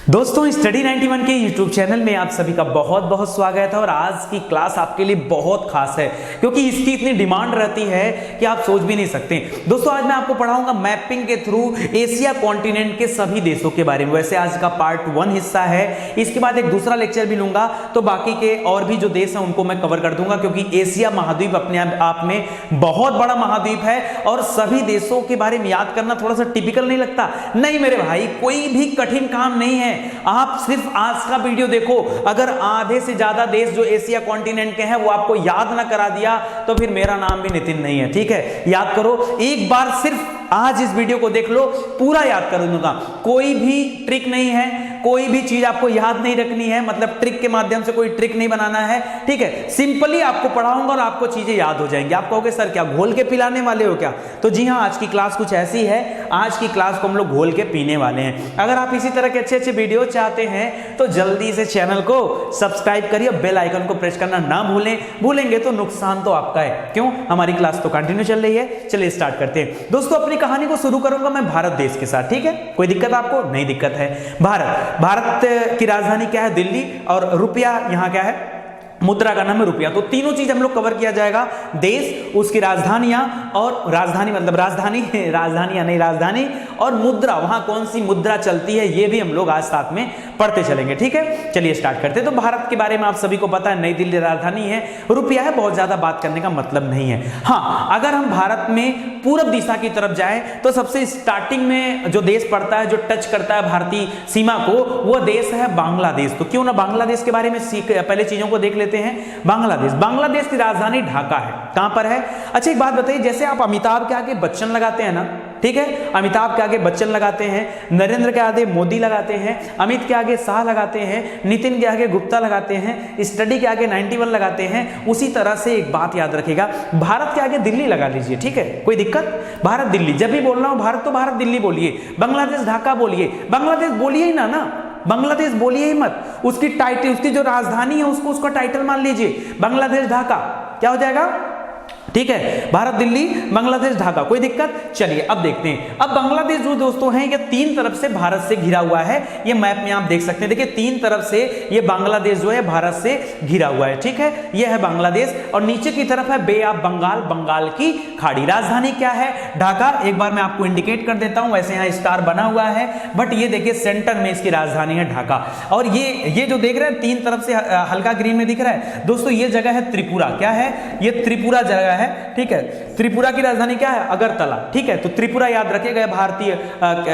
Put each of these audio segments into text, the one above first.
दोस्तों स्टडी 91 के YouTube channel में आप सभी का बहुत बहुत स्वागत है। और आज की क्लास आपके लिए बहुत खास है क्योंकि इसकी इतनी डिमांड रहती है कि आप सोच भी नहीं सकते। दोस्तों आज मैं आपको पढ़ाऊंगा मैपिंग के थ्रू एशिया कॉन्टिनेंट के सभी देशों के बारे में। वैसे आज का पार्ट 1 हिस्सा है, इसके बाद एक दूसरा लेक्चर भी लूंगा तो बाकी के और भी जो देश हैं उनको मैं कवर कर दूंगा, क्योंकि एशिया महाद्वीप अपने आप में बहुत बड़ा महाद्वीप है और सभी देशों के बारे में याद करना थोड़ा सा टिपिकल नहीं लगता? नहीं मेरे भाई, कोई भी कठिन काम नहीं है। आप सिर्फ आज का वीडियो देखो, अगर आधे से ज्यादा देश जो एशिया कॉन्टिनेंट के हैं वो आपको याद ना करा दिया तो फिर मेरा नाम भी नितिन नहीं है। ठीक है, याद करो एक बार, सिर्फ आज इस वीडियो को देख लो, पूरा याद कर दूंगा। कोई भी ट्रिक नहीं है, कोई भी चीज आपको याद नहीं रखनी है, मतलब ट्रिक के माध्यम से कोई ट्रिक नहीं बनाना है। ठीक है, सिंपली आपको पढ़ाऊंगा और आपको चीजें याद हो जाएंगी। आप कहोगे सर क्या घोल के पिलाने वाले हो क्या? तो जी हाँ, आज की क्लास कुछ ऐसी है। आज की क्लास को हम लोग घोल के पीने वाले हैं। अगर आप इसी तरह के अच्छे अच्छे वीडियो चाहते हैं तो जल्दी से चैनल को सब्सक्राइब करिए, बेल आइकन को प्रेस करना ना भूलें। भूलेंगे तो नुकसान तो आपका है। क्यों? हमारी क्लास तो कंटिन्यू चल रही है। चलिए स्टार्ट करते हैं। दोस्तों अपनी कहानी को शुरू करूंगा मैं भारत देश के साथ। ठीक है, कोई दिक्कत आपको? नहीं दिक्कत है। भारत की राजधानी क्या है? दिल्ली। और रुपया यहाँ क्या है? मुद्रा का नाम है रुपया। तो तीनों चीज हम लोग कवर किया जाएगा, देश, उसकी राजधानियां और राजधानी मतलब राजधानियां नहीं, राजधानी और मुद्रा, वहां कौन सी मुद्रा चलती है ये भी हम लोग आज साथ में पढ़ते चलेंगे। ठीक है, चलिए स्टार्ट करते हैं। तो भारत के बारे में आप सभी को पता है, नई दिल्ली राजधानी है, रुपया है, बहुत ज्यादा बात करने का मतलब नहीं है। हाँ, अगर हम भारत में पूरब दिशा की तरफ जाएं तो सबसे स्टार्टिंग में जो देश पड़ता है, जो टच करता है भारतीय सीमा को, वो देश है बांग्लादेश। तो क्यों ना बांग्लादेश के बारे में पहले चीजों को देख लेते हैं। बांग्लादेश की राजधानी ढाका है। कहां पर है? अच्छा एक बात बताइए, जैसे आप अमिताभ के आगे बच्चन लगाते हैं ना, ठीक है, अमिताभ के आगे बच्चन लगाते हैं, नरेंद्र के आगे मोदी लगाते हैं, अमित के आगे शाह लगाते हैं, नितिन के आगे गुप्ता लगाते हैं, स्टडी के आगे 91 लगाते हैं, उसी तरह से एक बात याद रखिएगा, भारत के आगे दिल्ली लगा लीजिए। ठीक है, कोई दिक्कत? भारत दिल्ली, जब भी बोल रहा हूं भारत तो भारत दिल्ली बोलिए, बांग्लादेश ढाका बोलिए। बांग्लादेश बोलिए ही ना, बांग्लादेश बोलिए ही मत। उसकी टाइटल, उसकी जो राजधानी है उसको उसका टाइटल मान लीजिए, बांग्लादेश ढाका। क्या हो जाएगा? ठीक है, भारत दिल्ली, बांग्लादेश ढाका। कोई दिक्कत? चलिए अब देखते हैं। अब बांग्लादेश जो दोस्तों है ये तीन तरफ से भारत से घिरा हुआ है। ये मैप में आप देख सकते हैं, देखिए तीन तरफ से ये बांग्लादेश जो है भारत से घिरा हुआ है। ठीक है, ये है बांग्लादेश और नीचे की तरफ है बे ऑफ बंगाल, बंगाल की खाड़ी। राजधानी क्या है? ढाका। एक बार मैं आपको इंडिकेट कर देता हूं, वैसे यहाँ स्टार बना हुआ है बट ये देखिए सेंटर में इसकी राजधानी है ढाका। और ये जो देख रहे हैं तीन तरफ से हल्का ग्रीन में दिख रहा है दोस्तों, ये जगह है त्रिपुरा। क्या है? ये त्रिपुरा जगह है। ठीक है, त्रिपुरा की राजधानी क्या है? अगरतला। ठीक है, तो त्रिपुरा याद रखिएगा, भारतीय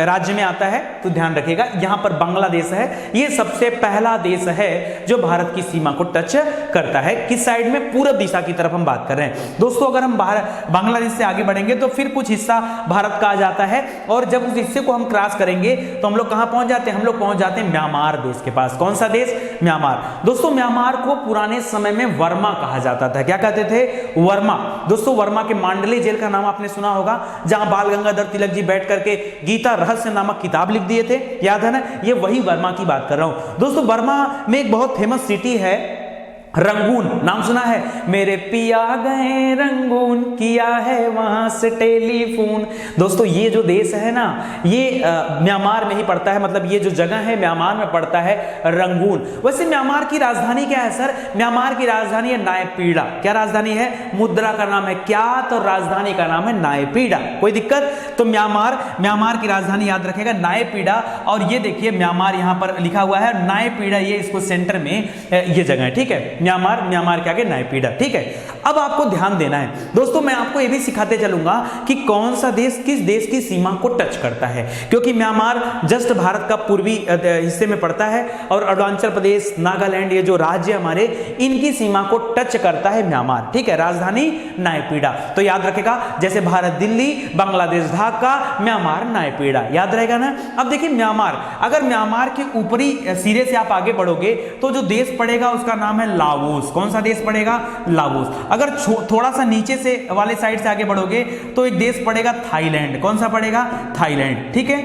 राज्य में आता है तो ध्यान रखिएगा। यहां पर बांग्लादेश है, ये सबसे पहला देश है जो भारत की सीमा को टच करता है। किस साइड में? पूरब दिशा की तरफ हम बात कर रहे हैं दोस्तों। अगर हम बांग्लादेश से आगे बढ़ेंगे तो फिर कुछ हिस्सा भारत का आ जाता है और जब उस हिस्से को हम क्रॉस करेंगे तो हम लोग कहां पहुंच जाते हैं? हम लोग पहुंच जाते हैं म्यांमार देश के पास। कौन सा देश? म्यांमार। दोस्तों म्यांमार को पुराने समय में वर्मा कहा जाता था। क्या कहते थे? वर्मा। दोस्तों वर्मा के मांडले जेल का नाम आपने सुना होगा, जहां बाल गंगाधर तिलक जी बैठ करके गीता रहस्य नामक किताब लिख दिए थे, याद है ना? ये वही वर्मा की बात कर रहा हूं दोस्तों। वर्मा में एक बहुत फेमस सिटी है रंगून, नाम सुना है? मेरे पिया गए रंगून, किया है वहां से टेलीफोन। दोस्तों ये जो देश है ना, ये म्यांमार में ही पड़ता है, मतलब ये जो जगह है म्यांमार में पड़ता है, रंगून। वैसे म्यांमार की राजधानी क्या है सर? म्यांमार की राजधानी है नायपीड़ा। क्या राजधानी है? मुद्रा का नाम है क्या? तो राजधानी का नाम है नायपीड़ा। कोई दिक्कत? तो म्यांमार की राजधानी याद रखेगा नायपीड़ा। और ये देखिए म्यांमार यहां पर लिखा हुआ है, नायपीड़ा ये इसको सेंटर में ये जगह है। ठीक है, म्यांमार के आगे नायपीड़ा। ठीक है, अब आपको ध्यान देना है दोस्तों, मैं आपको ये भी सिखाते चलूंगा कि कौन सा देश किस देश की सीमा को टच करता है, क्योंकि म्यांमार जस्ट भारत का पूर्वी हिस्से में पड़ता है और अरुणाचल प्रदेश, नागालैंड, ये जो राज्य हमारे, इनकी सीमा को टच करता है म्यांमार। ठीक है, राजधानी नायपीड़ा। तो याद रखेगा, जैसे भारत दिल्ली, बांग्लादेश ढाका, म्यांमार नायपीड़ा, याद रहेगा ना? अब देखिए म्यांमार, अगर म्यांमार के ऊपरी सिरे से आप आगे बढ़ोगे तो जो देश पड़ेगा उसका नाम है लाओस। कौन सा देश पड़ेगा? लाओस। अगर थोड़ा सा नीचे से वाले साइड से आगे बढ़ोगे तो एक देश पड़ेगा थाईलैंड। कौन सा पड़ेगा? थाईलैंड। ठीक है,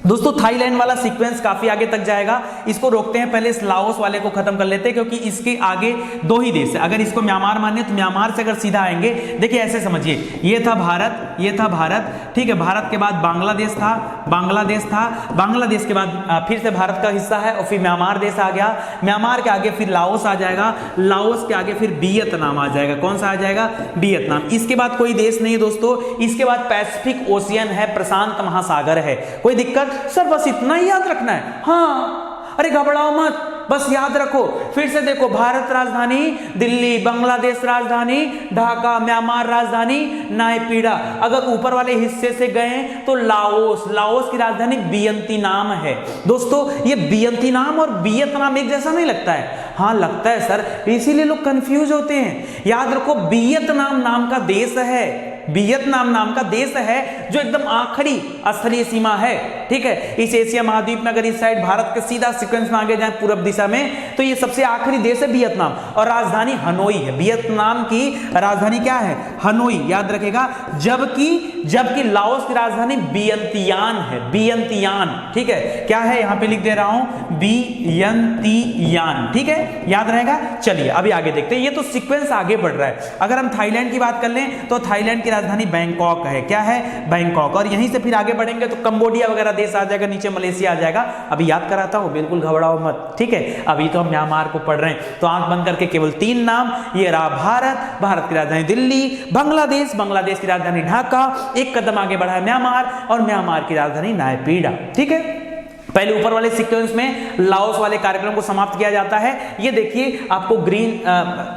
दोस्तों थाईलैंड वाला सीक्वेंस काफी आगे तक जाएगा, इसको रोकते हैं, पहले इस लाओस वाले को खत्म कर लेते हैं क्योंकि इसके आगे दो ही देश है। अगर इसको म्यांमार माने तो म्यांमार से अगर सीधा आएंगे, देखिए ऐसे समझिए, ये था भारत, ये था भारत, ठीक है, भारत के बाद बांग्लादेश था, बांग्लादेश था, बांग्लादेश के बाद फिर से भारत का हिस्सा है और फिर म्यांमार देश आ गया, म्यांमार के आगे फिर लाओस आ जाएगा, लाओस के आगे फिर वियतनाम आ जाएगा। कौन सा आ जाएगा? वियतनाम। इसके बाद कोई देश नहीं दोस्तों, इसके बाद पैसिफिक ओशियन है, प्रशांत महासागर है। कोई दिक्कत? सर बस इतना ही याद रखना है? हाँ, अरे घबराओ मत, बस याद रखो। फिर से देखो, भारत राजधानी दिल्ली, बांग्लादेश राजधानी ढाका, म्यांमार राजधानी नायपीड़ा। अगर ऊपर वाले हिस्से से गए तो लाओस, लाओस की राजधानी वियंतिनाम है। दोस्तों ये वियंतिनाम और वियतनाम एक जैसा नहीं लगता है? हाँ लगता है सर, इसीलिए लोग कंफ्यूज होते हैं। याद रखो, वियतनाम नाम का देश है, वियतनाम नाम का देश है जो एकदम आखिरी स्थलीय सीमा है, ठीक है। इस एशिया महाद्वीप में अगर इस साइड भारत के सीधा सीक्वेंस में आगे जाए पूर्व दिशा में, तो ये सबसे आखिरी देश है वियतनाम, और राजधानी हनोई है। वियतनाम की राजधानी क्या है? हनोई, याद रखेगा। जबकि लाओस की राजधानी वियंतियान है, वियंतियान, ठीक है। क्या है? यहां पे लिख दे रहा हूं, वियंतियान, ठीक है, याद रहेगा। चलिए अभी आगे देखते हैं, ये तो सीक्वेंस आगे बढ़ रहा है। अगर हम थाईलैंड की बात कर लें तो थाईलैंड की राजधानी बैंकॉक है। क्या है? बैंकॉक। और यहीं से फिर आगे बढ़ेंगे तो कंबोडिया वगैरह देश आ जाएगा, नीचे मलेशिया आ जाएगा। अभी याद कराता हूं, बिल्कुल घबराओ मत, ठीक है। अभी तो हम म्यांमार को पढ़ रहे हैं, तो आंख बंद करके केवल 3 नाम, ये रहा भारत, भारत की राजधानी दिल्ली, बांग्लादेश, बांग्लादेश की राजधानी ढाका, एक कदम आगे बढ़ा है म्यांमार, और म्यांमार की राजधानी नायपीड़ा, ठीक है। पहले ऊपर वाले सीक्वेंस में लाओस वाले कार्यक्रम को समाप्त किया जाता है। ये देखिए आपको ग्रीन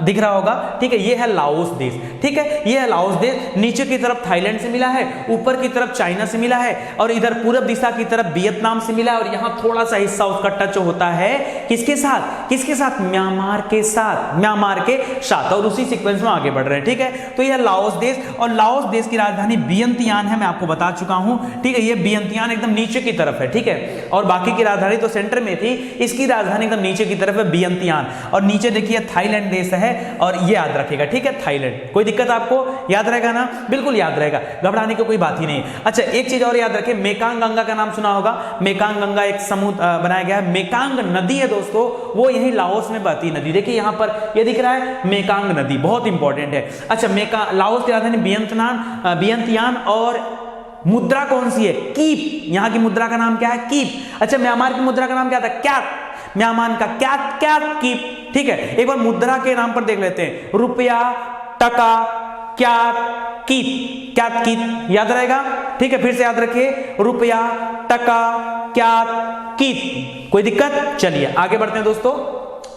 दिख रहा होगा, ठीक है, ये है लाओस देश, ठीक है, ये है लाओस देश। नीचे की तरफ थाईलैंड से मिला है, ऊपर की तरफ चाइना से मिला है, और इधर पूर्व दिशा की तरफ वियतनाम से मिला है, और यहाँ थोड़ा सा हिस्सा उसका टच होता है किसके साथ? किसके साथ? म्यांमार के साथ, म्यांमार के साथ, और उसी सीक्वेंस में आगे बढ़ रहे हैं, ठीक है। तो यह लाओस देश, और लाओस देश की राजधानी वियंतियान है, मैं आपको बता चुका हूं, ठीक है। ये वियंतियान एकदम नीचे की तरफ है, ठीक है, और बाकी की राजधानी तो सेंटर में थी, इसकी राजधानी एकदम नीचे की तरफ है, वियंतियान। और नीचे देखिए थाईलैंड देश है, और ये याद रखेगा, ठीक है, थाईलैंड। कोई दिक्कत आपको? याद रहेगा ना? बिल्कुल याद रहेगा, घबराने की कोई बात ही नहीं। अच्छा, एक चीज और याद रखें, मेकांग गंगा का नाम सुना होगा। मेकांग गंगा एक समुद्र बनाया गया है, मेकांग नदी है दोस्तों, वो यही लाओस में बहती नदी। देखिए यहां पर ये दिख रहा है, मेकांग नदी, बहुत इंपॉर्टेंट है। अच्छा, लाओस की राजधानी वियंतियान, और मुद्रा कौन सी है? कीप। यहां की मुद्रा का नाम क्या है? कीप। अच्छा, म्यांमार की मुद्रा का नाम क्या था? क्यात। म्यांमार का क्यात कीप, ठीक है। एक बार मुद्रा के नाम पर देख लेते हैं, रुपया, टका, क्यात, कीप, क्यात कीप, याद रहेगा, ठीक है। फिर से याद रखिए, रुपया, टका, क्यात, कीप। कोई दिक्कत? चलिए आगे बढ़ते हैं दोस्तों।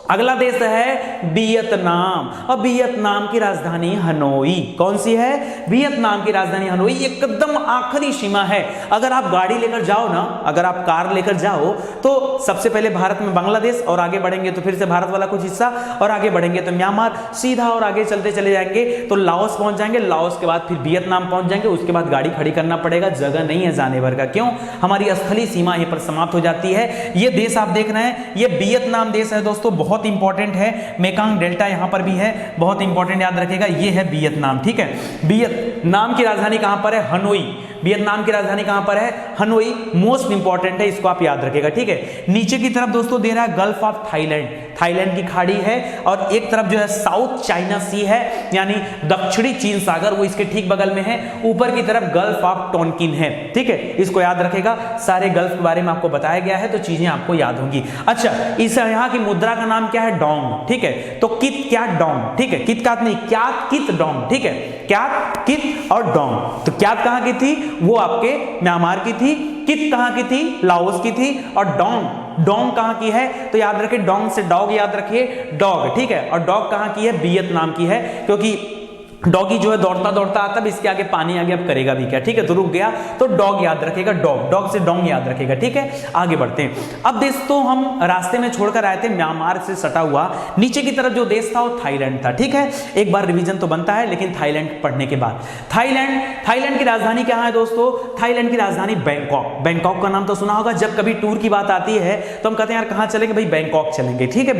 अगला देश है वियतनाम, और वियतनाम की राजधानी हनोई। कौन सी है? वियतनाम की राजधानी हनोई, एकदम आखिरी सीमा है। अगर आप गाड़ी लेकर जाओ ना, अगर आप कार लेकर जाओ, तो सबसे पहले भारत में बांग्लादेश, और आगे बढ़ेंगे तो फिर से भारत वाला कुछ हिस्सा, और आगे बढ़ेंगे तो म्यांमार, सीधा और आगे चलते चले जाएंगे तो लाओस पहुंच जाएंगे, लाओस के बाद फिर वियतनाम पहुंच जाएंगे, उसके बाद गाड़ी खड़ी करना पड़ेगा, जगह नहीं है जाने भर का। क्यों? हमारी स्थलीय सीमा यहीं पर समाप्त हो जाती है। ये देश आप देख रहे हैं, ये वियतनाम देश है दोस्तों, बहुत इंपॉर्टेंट है। मेकांग डेल्टा यहां पर भी है, बहुत इंपॉर्टेंट, याद रखेगा। ये है वियतनाम, ठीक है। वियतनाम की राजधानी कहां पर है? हनोई। वियतनाम की राजधानी कहां पर है? हनोई। मोस्ट इंपॉर्टेंट है, इसको आप याद रखेगा, ठीक है। नीचे की तरफ दोस्तों दे रहा है गल्फ ऑफ थाईलैंड, थाईलैंड की खाड़ी है, और एक तरफ जो है साउथ चाइना सी है, यानी दक्षिणी चीन सागर, वो इसके ठीक बगल में है। ऊपर की तरफ गल्फ ऑफ टोनकिन है, ठीक है, इसको याद रखेगा। सारे गल्फ के बारे में आपको बताया गया है, तो चीजें आपको याद होंगी। अच्छा, इस यहाँ की मुद्रा का नाम क्या है? डोंग, ठीक है। तो कित क्या डोंग, ठीक है, कित कात नहीं, क्या कित डोंग, ठीक है, क्या कित और डोंग। तो क्या कहां की थी? वो आपके म्यांमार की थी। कित कहां की थी? लाओस की थी। और डोंग कहां की है? तो याद रखिए, डोंग से डॉग याद रखिए, डॉग, ठीक है। और डॉग कहां की है? वियतनाम की है, क्योंकि डॉगी जो है दौड़ता दौड़ता आता, अब इसके आगे पानी आ गया, अब करेगा भी क्या, ठीक है, तो रुक गया, तो डॉग याद रखेगा, डॉग से डोंग याद रखेगा, ठीक है। आगे बढ़ते हैं। अब देश तो हम रास्ते में छोड़कर आए थे, म्यांमार से सटा हुआ नीचे की तरफ जो देश था वो थाईलैंड था, ठीक है। एक बार रिवीजन तो बनता है, लेकिन थाईलैंड पढ़ने के बाद थाईलैंड की राजधानी क्या है दोस्तों? थाईलैंड की राजधानी बैंकॉक। बैंकॉक का नाम तो सुना होगा, जब कभी टूर की बात आती है तो हम कहते हैं यार कहां चलेंगे भाई? बैंकॉक चलेंगे, ठीक है।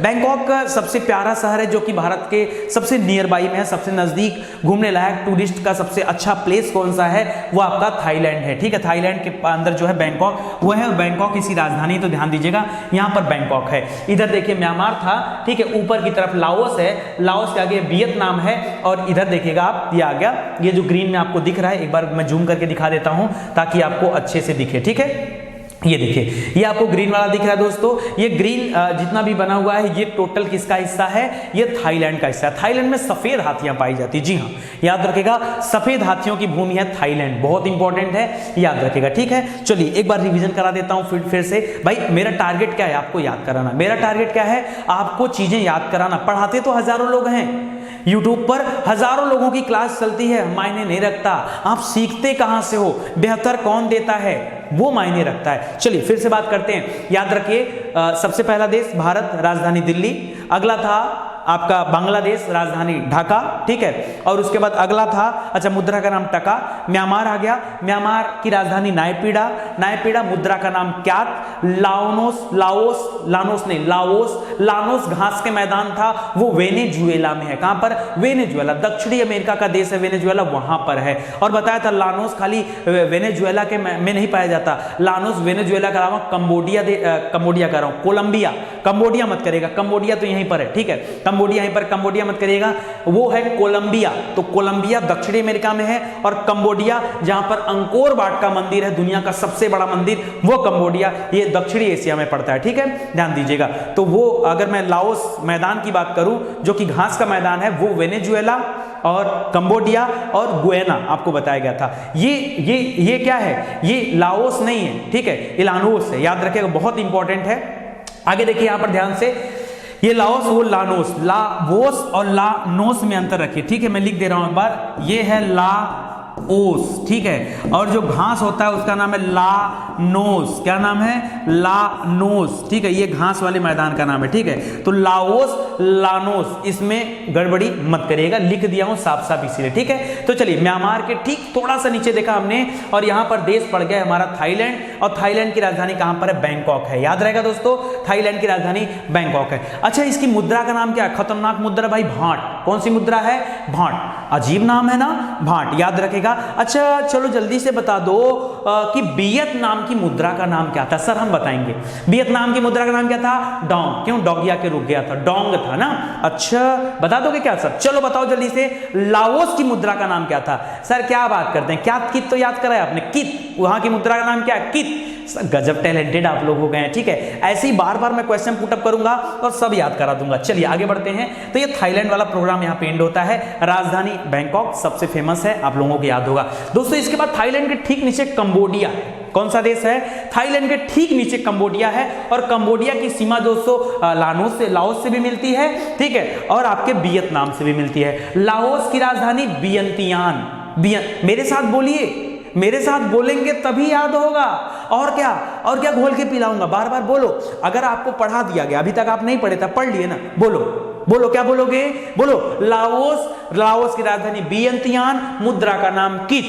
बैंकॉक सबसे प्यारा शहर है, जो कि भारत के सबसे नियर बाई में है, सबसे नजदीक घूमने लायक टूरिस्ट का सबसे अच्छा प्लेस कौन सा है, वो आपका थाईलैंड है। ठीक है, थाईलैंड के अंदर जो है बैंकॉक वो है, बैंकॉक इसकी राजधानी, तो ध्यान दीजिएगा यहाँ पर बैंकॉक है। इधर देखिए म्यांमार था, ठीक है, ऊपर की तरफ लाओस है, लाओस के आगे वियतनाम है, और इधर देखिएगा आप ये आ गया, ये जो ग्रीन में आपको दिख रहा है, एक बार मैं जूम करके दिखा देता हूं ताकि आपको अच्छे से दिखे। ठीक है, ये देखिए, ये आपको ग्रीन वाला दिख रहा है दोस्तों, ये ग्रीन जितना भी बना हुआ है ये टोटल किसका हिस्सा है, ये थाईलैंड का हिस्सा है। थाईलैंड में सफेद हाथियां पाई जाती है, जी हाँ, याद रखिएगा, सफेद हाथियों की भूमि है थाईलैंड, बहुत इंपॉर्टेंट है, याद रखिएगा। ठीक है, चलिए एक बार रिवीजन करा देता हूं फिर से। भाई मेरा टारगेट क्या है, आपको याद कराना, मेरा टारगेट क्या है, आपको चीजें याद कराना। पढ़ाते तो हजारों लोग हैं, YouTube पर हजारों लोगों की क्लास चलती है, मायने नहीं रखता आप सीखते कहां से हो, बेहतर कौन देता है वो मायने रखता है। चलिए फिर से बात करते हैं, याद रखिए, सबसे पहला देश भारत, राजधानी दिल्ली, अगला था आपका बांग्लादेश, राजधानी ढाका, ठीक है, और उसके बाद अगला था, अच्छा मुद्रा का नाम टका, म्यांमार आ गया, म्यांमार की राजधानी नायपीडा, नायपीडा, मुद्रा का नाम क्यात, लाओस, लाओस घास के मैदान था, वो वेनेजुएला में है, कहां पर, वेनेजुएला, दक्षिणी अमेरिका का देश है वेनेजुएला, वहां पर है। और बताया था लानोस खाली वेनेजुएला के में नहीं पाया जाता, लानोस वेनेजुएला के अलावा कंबोडिया कर रहा हूं, कोलंबिया, कंबोडिया मत करेगा, कंबोडिया तो यहीं पर है, ठीक है, कंबोडिया यहीं पर, कंबोडिया मत करिएगा, वो है कोलंबिया, तो कोलंबिया दक्षिणी अमेरिका में है, और कंबोडिया जहां पर अंकोर वाट का मंदिर है, दुनिया का सबसे बड़ा मंदिर, वो कंबोडिया, ये दक्षिणी एशिया में पड़ता है। ठीक है, ध्यान दीजिएगा। तो वो अगर मैं लाओस मैदान की बात करूं जो कि घास का मैदान है, वो वेनेजुएला और कंबोडिया और गुयाना आपको बताया गया था। ये क्या है, ये लाओस नहीं है, ठीक है, ये लानोस है, याद रखिएगा, बहुत इंपॉर्टेंट है। आगे देखिए यहां पर ध्यान से, ये लाओस, वो लानोस, लाओस और लानोस में अंतर रखिए, ठीक है, मैं लिख दे रहा हूं एक बार, ये है लाओस, ठीक है, और जो घास होता है उसका नाम है लानोस, क्या नाम है, लानोस, ठीक है, ये घास वाले मैदान का नाम है, ठीक है, तो लाओस, लानोस, इसमें गड़बड़ी मत करिएगा, लिख दिया हूं साफ साफ इसीलिए। ठीक है, तो चलिए म्यांमार के ठीक थोड़ा सा नीचे देखा हमने, और यहां पर देश पड़ गया हमारा थाईलैंड, और थाईलैंड की राजधानी कहां पर है, बैंकॉक है, याद रहेगा दोस्तों, थाईलैंड की राजधानी बैंकॉक है। अच्छा, इसकी मुद्रा का नाम क्या है, खतरनाक मुद्रा भाई, भाट, कौन सी मुद्रा है, भाट, अजीब नाम है ना, भाट, याद रखेगा। अच्छा चलो जल्दी से बता दो कि वियतनाम की मुद्रा का नाम क्या था, सर हम बताएंगे, वियतनाम की मुद्रा का नाम क्या था, डोंग, क्यों डॉगिया के रुक गया था, डोंग था ना, अच्छा बता दोगे क्या सर, चलो बताओ जल्दी से। लाओस की मुद्रा का नाम क्या था, सर क्या बात करते हैं, क्या कित तो याद कराया आपने, कित, वहां की मुद्रा का नाम क्या है, कित, गजब टैलेंटेड आप लोग हो गए हैं। ठीक है, ऐसे ही बार बार मैं क्वेश्चन पुटअप करूंगा और सब याद करा दूंगा। चलिए आगे बढ़ते हैं, तो ये थाईलैंड वाला प्रोग्राम यहाँ पे एंड होता है, राजधानी बैंकॉक सबसे फेमस है, आप लोगों को याद होगा दोस्तों। इसके बाद थाईलैंड के ठीक नीचे कंबोडिया, कौन सा देश है, थाईलैंड के ठीक नीचे कंबोडिया है, और कंबोडिया की सीमा दोस्तों लाओस से भी मिलती है, ठीक है, और आपके वियतनाम से भी मिलती है। लाओस की राजधानी वियंतियान, मेरे साथ बोलिए, मेरे साथ बोलेंगे तभी याद होगा, और क्या घोल के पिलाऊंगा, बार बार बोलो, अगर आपको पढ़ा दिया गया, अभी तक आप नहीं पढ़े था, पढ़ लिए ना, बोलो क्या बोलोगे, बोलो लाओस की राजधानी वियंतियान, मुद्रा का नाम कित,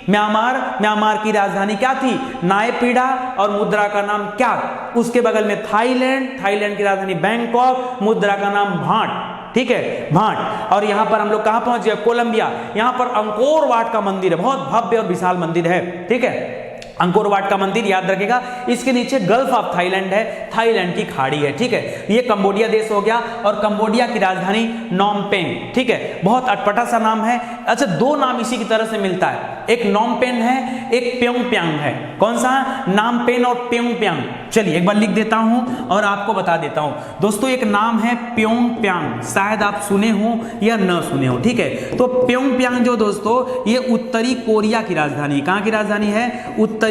म्यांमार की राजधानी क्या थी, नायपीडा, और मुद्रा का नाम क्या, उसके बगल में थाईलैंड की राजधानी बैंकॉक, मुद्रा का नाम भाट, ठीक है, भाट, और यहां पर हम लोग कहां पहुंच गए, कोलंबिया, यहां पर अंकोर वाट का मंदिर है, बहुत भव्य और विशाल मंदिर है, ठीक है, अंकोर वाट का मंदिर, याद रखेगा। इसके नीचे गल्फ ऑफ थाईलैंड है, थाईलैंड की खाड़ी है, ठीक है, ये कंबोडिया देश हो गया, और कंबोडिया की राजधानी नॉमपेन, ठीक है, बहुत अटपटा सा नाम है। अच्छा, दो नाम इसी की तरह से मिलता है, एक नॉमपेन है, एक प्योंगयांग है, कौन सा, नामपेन और प्योंगयांग। चलिए एक बार लिख देता हूं और आपको बता देता हूं दोस्तों, एक नाम है प्योंगयांग, शायद आप सुने हो या न सुने हो, ठीक है, तो प्योंगयांग जो दोस्तों, ये उत्तरी कोरिया की राजधानी, कहां की राजधानी है, उत्तरी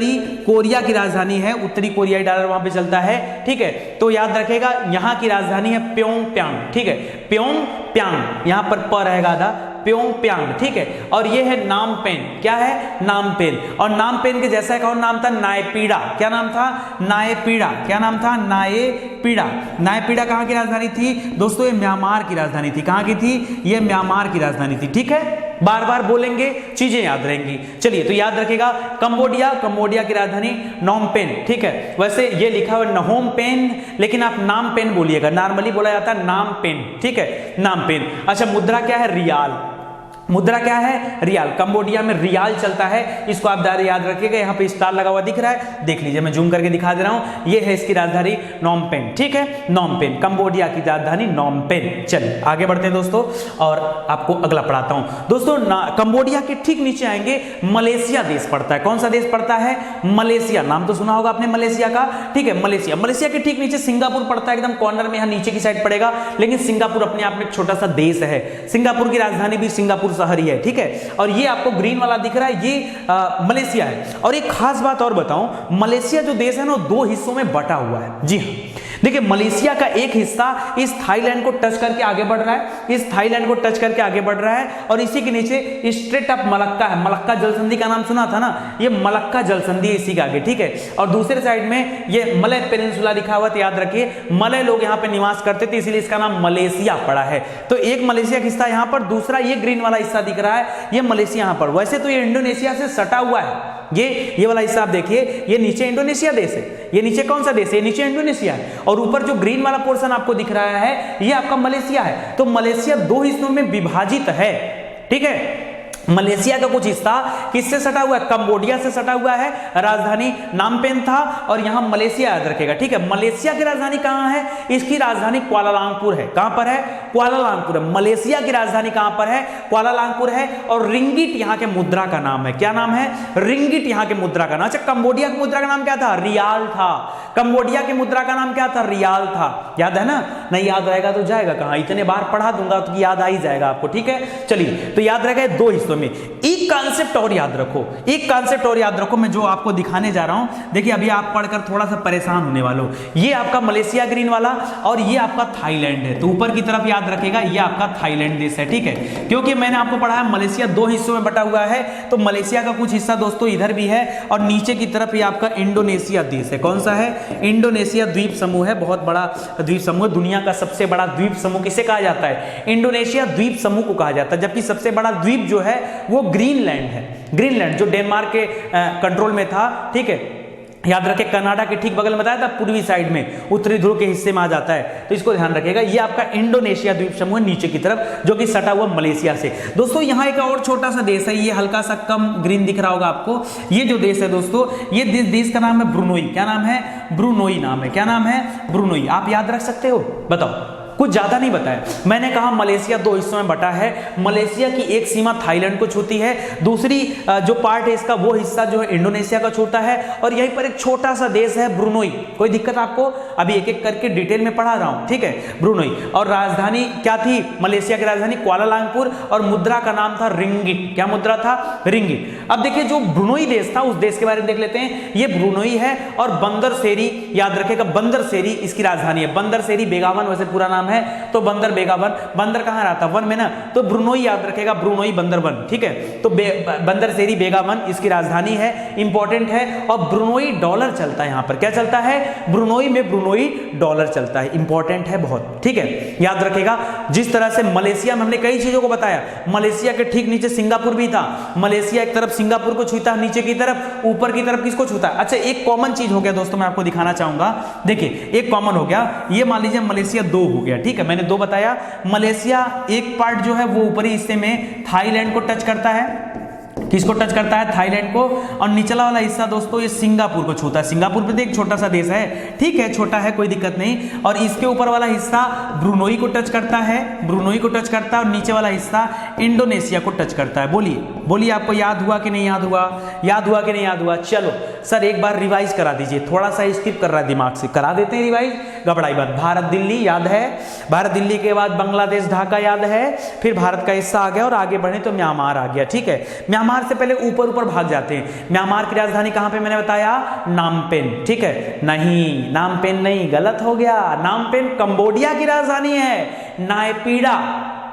कोरिया की राजधानी है, उत्तरी कोरियाई डॉलर वहां पे चलता है, ठीक है, तो याद रखेगा यहां की राजधानी है प्योंगयांग, ठीक है, प्योंगयांग, यहां पर प रहेगा आधा, प्योंगयांग, ठीक है, और ये है नामपेन, क्या है, नामपेन, और नामपेन के जैसा एक और नाम था नायपीडा, क्या नाम था, नायपीडा, क्या नाम था, नायपीडा, नायपीडा कहां की राजधानी थी दोस्तों, ये म्यांमार की राजधानी थी, कहां की थी, ये म्यांमार की राजधानी थी, ठीक है, बार बार बोलेंगे चीजें याद रहेंगी। चलिए तो याद रखेगा, कंबोडिया की राजधानी नॉमपेन, ठीक है, वैसे ये लिखा हुआ नहोम पेन, लेकिन आप नाम पेन बोलिएगा, नॉर्मली बोला जाता है नाम पेन, ठीक है, नाम पेन। अच्छा, मुद्रा क्या है, रियाल, मुद्रा क्या है? रियाल। कंबोडिया में रियाल चलता है, इसको आप याद रखिएगा। यहाँ पे स्टार लगा हुआ दिख रहा है, देख लीजिए, मैं जूम करके दिखा दे रहा हूँ। ये है इसकी राजधानी नॉमपेन, ठीक है, नॉमपेन, कंबोडिया की राजधानी नॉमपेन। चलिए आगे बढ़ते हैं दोस्तों, और आपको अगला पढ़ाता हूँ। दोस्तों कंबोडिया के ठीक नीचे आएंगे, मलेशिया देश पड़ता है। कौन सा देश पड़ता है? मलेशिया। नाम तो सुना होगा आपने मलेशिया का, ठीक है, मलेशिया। मलेशिया के ठीक नीचे सिंगापुर पड़ता है, एकदम कॉर्नर में, यहाँ नीचे की साइड पड़ेगा। लेकिन सिंगापुर अपने आप में एक छोटा सा देश है। सिंगापुर की राजधानी भी सिंगापुर शहर ही है, ठीक है। और ये आपको ग्रीन वाला दिख रहा है, ये मलेशिया है। और एक खास बात और बताऊं, मलेशिया जो देश है ना, दो हिस्सों में बटा हुआ है। जी हाँ, देखिए मलेशिया का एक हिस्सा इस थाईलैंड को टच करके आगे बढ़ रहा है, इस थाईलैंड को टच करके आगे बढ़ रहा है, और इसी के नीचे स्ट्रेट ऑफ मलक्का है। मलक्का जलसंधि का नाम सुना था ना, ये मलक्का जलसंधि इसी के आगे, ठीक है। और दूसरे साइड में ये मलय पेनिनसुला लिखा हुआ, तो याद रखिए मलय लोग यहाँ पे निवास करते थे, इसीलिए इसका नाम मलेशिया पड़ा है। तो एक मलेशिया का हिस्सा यहाँ पर, दूसरा ये ग्रीन वाला हिस्सा दिख रहा है, ये मलेशिया यहाँ पर। वैसे तो ये इंडोनेशिया से सटा हुआ है, ये वाला हिस्सा आप देखिए, ये नीचे इंडोनेशिया देश है, ये नीचे कौन सा देश है? ये नीचे इंडोनेशिया है। और ऊपर जो ग्रीन वाला पोर्शन आपको दिख रहा है, ये आपका मलेशिया है। तो मलेशिया दो हिस्सों में विभाजित है, ठीक है। मलेशिया का कुछ हिस्सा किससे सटा हुआ है? कंबोडिया से सटा हुआ है। राजधानी नामपेन था, और यहां मलेशिया याद रखेगा, ठीक है। मलेशिया की राजधानी कहां है? इसकी राजधानी कुआलालंपुर है। कहां पर है? कुआलालंपुर है। मलेशिया की राजधानी कहां पर है? कुआलालंपुर है। और रिंगिट यहां के मुद्रा का नाम है। क्या नाम है? रिंगिट यहां के मुद्रा का नाम। अच्छा, कंबोडिया की मुद्रा का नाम क्या था? रियाल था। कंबोडिया की मुद्रा का नाम क्या था? रियाल था। याद है ना? नहीं याद रहेगा तो जाएगा कहां? इतने बार पढ़ा दूंगा तो याद आ ही जाएगा आपको, ठीक है। चलिए, तो याद रहेगा दो हिस्सों में। एक कॉन्सेप्ट और याद रखो, एक कॉन्सेप्ट और याद रखो, मैं जो आपको दिखाने जा रहा हूं। देखिए अभी आप पढ़कर थोड़ा सा परेशान होने वाले हो। ये आपका मलेशिया ग्रीन वाला, और ये आपका थाईलैंड है। तो ऊपर की तरफ याद रखेगा, ये आपका थाईलैंड देश है, ठीक है। क्योंकि मैंने आपको पढ़ाया मलेशिया दो हिस्सों में बटा हुआ है, तो मलेशिया का कुछ हिस्सा दोस्तों इधर भी है, और नीचे की तरफ ये आपका इंडोनेशिया देश है। कौन सा है? इंडोनेशिया द्वीप समूह है, बहुत बड़ा द्वीप समूह। दुनिया का सबसे बड़ा द्वीप समूह किसे कहा जाता है? इंडोनेशिया द्वीप समूह को कहा जाता है। जबकि सबसे बड़ा द्वीप जो है वो ग्रीनलैंड है। ग्रीनलैंड जो डेनमार्क के कंट्रोल में था, ठीक है। याद रखें, कनाडा के ठीक बगल में बताया था, पूर्वी साइड में, उत्तरी ध्रुव के हिस्से में आ जाता है, तो इसको ध्यान रखिएगा। ये आपका इंडोनेशिया द्वीप समूह नीचे की तरफ, जो कि सटा हुआ मलेशिया से। दोस्तों यहाँ एक और छोटा सा देश है, ये हल्का सा कम ग्रीन दिख रहा होगा आपको। ये जो देश है दोस्तों, ये देश का नाम है ब्रुनोई। क्या नाम है? ब्रुनोई नाम है। क्या नाम है? ब्रुनोई। आप याद रख सकते हो? बताओ, कुछ ज्यादा नहीं बताया। मैंने कहा मलेशिया दो हिस्सों में बटा है। मलेशिया की एक सीमा थाईलैंड को छूती है, दूसरी जो पार्ट है इसका, वो हिस्सा जो है इंडोनेशिया का छूता है, और यहीं पर एक छोटा सा देश है ब्रुनोई। कोई दिक्कत आपको? अभी एक एक करके डिटेल में पढ़ा रहा हूं, ठीक है। ब्रुनोई, और राजधानी क्या थी मलेशिया की? राजधानी कुआलालंपुर, और मुद्रा का नाम था रिंगिट। क्या मुद्रा था? रिंगिट। अब देखिए जो ब्रुनोई देश था, उस देश के बारे में देख लेते हैं। ये ब्रुनोई है, और बंदर सेरी, याद रखेगा, बंदर सेरी इसकी राजधानी है। बंदर सेरी बेगावन वैसे पूरा नाम है, तो बंदर बेगावन। बंदर कहां रहता? वन में ना, तो ब्रुनोई याद रखेगा, ब्रुनोई बंदरवन, ठीक है। तो बंदर सेरी बेगावन इसकी राजधानी है, इंपॉर्टेंट है। और ब्रुनोई डॉलर चलता है यहां पर। क्या चलता है? ब्रुनोई में ब्रुनोई डॉलर चलता है, इंपॉर्टेंट है बहुत, ठीक है, याद रखेगा। जिस तरह से मलेशिया में हमने कई चीजों को बताया, मलेशिया के ठीक नीचे सिंगापुर भी था। मलेशिया एक तरफ सिंगापुर को छूता है, नीचे की तरफ, ऊपर की तरफ किसको छूता है? अच्छा, एक कॉमन चीज हो गया दोस्तों, मैं आपको दिखाना चाहूंगा। देखिए एक कॉमन हो गया, ये मान लीजिए मलेशिया दो हो गया, ठीक है। मैंने दो बताया। मलेशिया एक पार्ट जो है वो ऊपरी हिस्से में थाईलैंड को टच करता है। किसको टच करता है? थाईलैंड को। और निचला वाला हिस्सा दोस्तों ये सिंगापुर को छूता है। सिंगापुर भी एक छोटा सा देश है, ठीक है, छोटा है, कोई दिक्कत नहीं। और इसके ऊपर वाला हिस्सा ब्रुनोई को टच करता है, ब्रुनोई को टच करता है, और नीचे वाला हिस्सा इंडोनेशिया को टच करता है। बोलिए बोलिए, आपको याद हुआ कि नहीं याद हुआ? याद हुआ कि नहीं याद हुआ? चलो सर एक बार रिवाइज करा दीजिए, थोड़ा सा स्किप कर रहा है दिमाग से, करा देते हैं रिवाइज, घबराई बात। भारत दिल्ली याद है, भारत दिल्ली के बाद बांग्लादेश ढाका याद है, फिर भारत का हिस्सा आ गया, और आगे बढ़े तो म्यांमार आ गया, ठीक है। म्यांमार से पहले ऊपर ऊपर भाग जाते हैं। म्यांमार की राजधानी कहां पे मैंने बताया? नामपेन, ठीक है। नहीं, नामपेन नहीं, गलत हो गया। नामपेन कंबोडिया की राजधानी है। नायपीडा,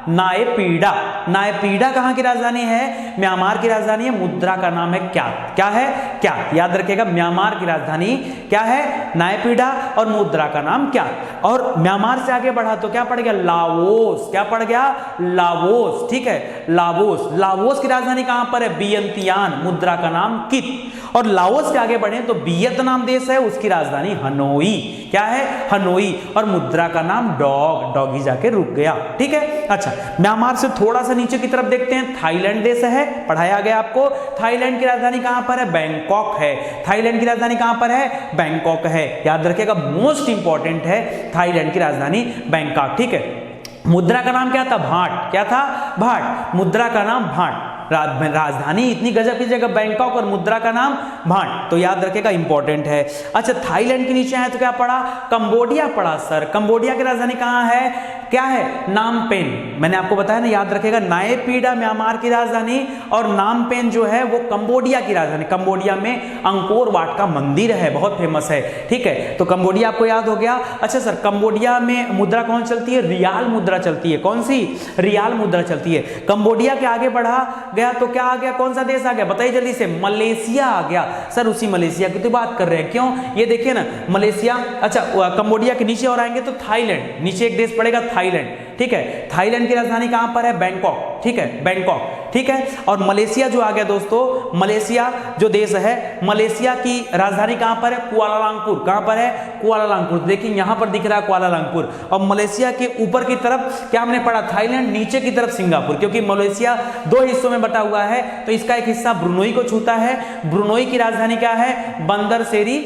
नायपीडा, नायपीडा कहां की राजधानी है? म्यांमार की राजधानी है। मुद्रा का नाम है क्या? क्या है? क्या, याद रखेगा, म्यांमार की राजधानी क्या है? नायपीडा, और मुद्रा का नाम क्या? और म्यांमार से आगे बढ़ा तो क्या पड़ गया? लाओस। क्या पड़ गया? लाओस, ठीक है, लाओस। लाओस की राजधानी कहां पर है? वियंतियान, मुद्रा का नाम कित। और लाओस के आगे बढ़े तो वियतनाम देश है, उसकी राजधानी हनोई। क्या है? हनोई। और मुद्रा का नाम डॉग, डॉगी जाके रुक गया। ठीक है। अच्छा, म्यांमार से थोड़ा सा नीचे की तरफ देखते हैं, थाईलैंड देश है, पढ़ाया गया आपको। थाईलैंड की राजधानी कहां पर है? बैंकॉक है। थाईलैंड की राजधानी कहां पर है? बैंकॉक है। याद रखिएगा, मोस्ट इंपॉर्टेंट है थाईलैंड की राजधानी बैंकॉक। ठीक है। मुद्रा का नाम क्या था? भाट। क्या था? भाट। मुद्रा का नाम भाट। राजधानी इतनी गजब की जगह बैंकॉक और मुद्रा का नाम भाट, तो याद रखेगा, इंपॉर्टेंट है। अच्छा, थाईलैंड के नीचे आए तो क्या पढ़ा? कंबोडिया पढ़ा सर। कंबोडिया की राजधानी कहां है? क्या है? नामपेन। मैंने आपको बताया ना, याद रखेगा, नायपीडा म्यांमार की राजधानी और नामपेन जो है वो कंबोडिया की राजधानी। कंबोडिया में अंकोर वाट का मंदिर है, बहुत फेमस है। ठीक है, तो कंबोडिया आपको याद हो गया। अच्छा सर, कंबोडिया में मुद्रा कौन चलती है? रियाल मुद्रा चलती है। कौन सी? रियाल मुद्रा चलती है। कंबोडिया के आगे बढ़ा गया तो क्या आ गया? कौन सा देश आ गया? बताइए जल्दी से। मलेशिया आ गया। सर उसी मलेशिया की तो बात कर रहे हैं। क्यों? ये देखिए ना, मलेशिया। अच्छा, कंबोडिया के नीचे और आएंगे तो थाईलैंड, नीचे एक देश पड़ेगा थाईलैंड। ठीक है। थाईलैंड की राजधानी कहां पर है? बैंकॉक। ठीक है, बैंकॉक। ठीक है। और मलेशिया जो आ गया दोस्तों, मलेशिया जो देश है, मलेशिया की राजधानी कहां पर है? कुआलालंपुर। कहां पर है? कुआलालंपुर। देखिए यहां पर दिख रहा है कुआलालंपुर। और मलेशिया के ऊपर की तरफ क्या हमने पढ़ा? थाईलैंड। नीचे की तरफ सिंगापुर, क्योंकि मलेशिया दो हिस्सों में बटा हुआ है, तो इसका एक हिस्सा ब्रुनोई को छूता है। ब्रुनोई की राजधानी क्या है? बंदरसेरी।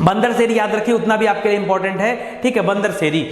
बंदरसेरी याद रखिए, उतना भी आपके लिए इंपॉर्टेंट है। ठीक है, बंदरसेरी।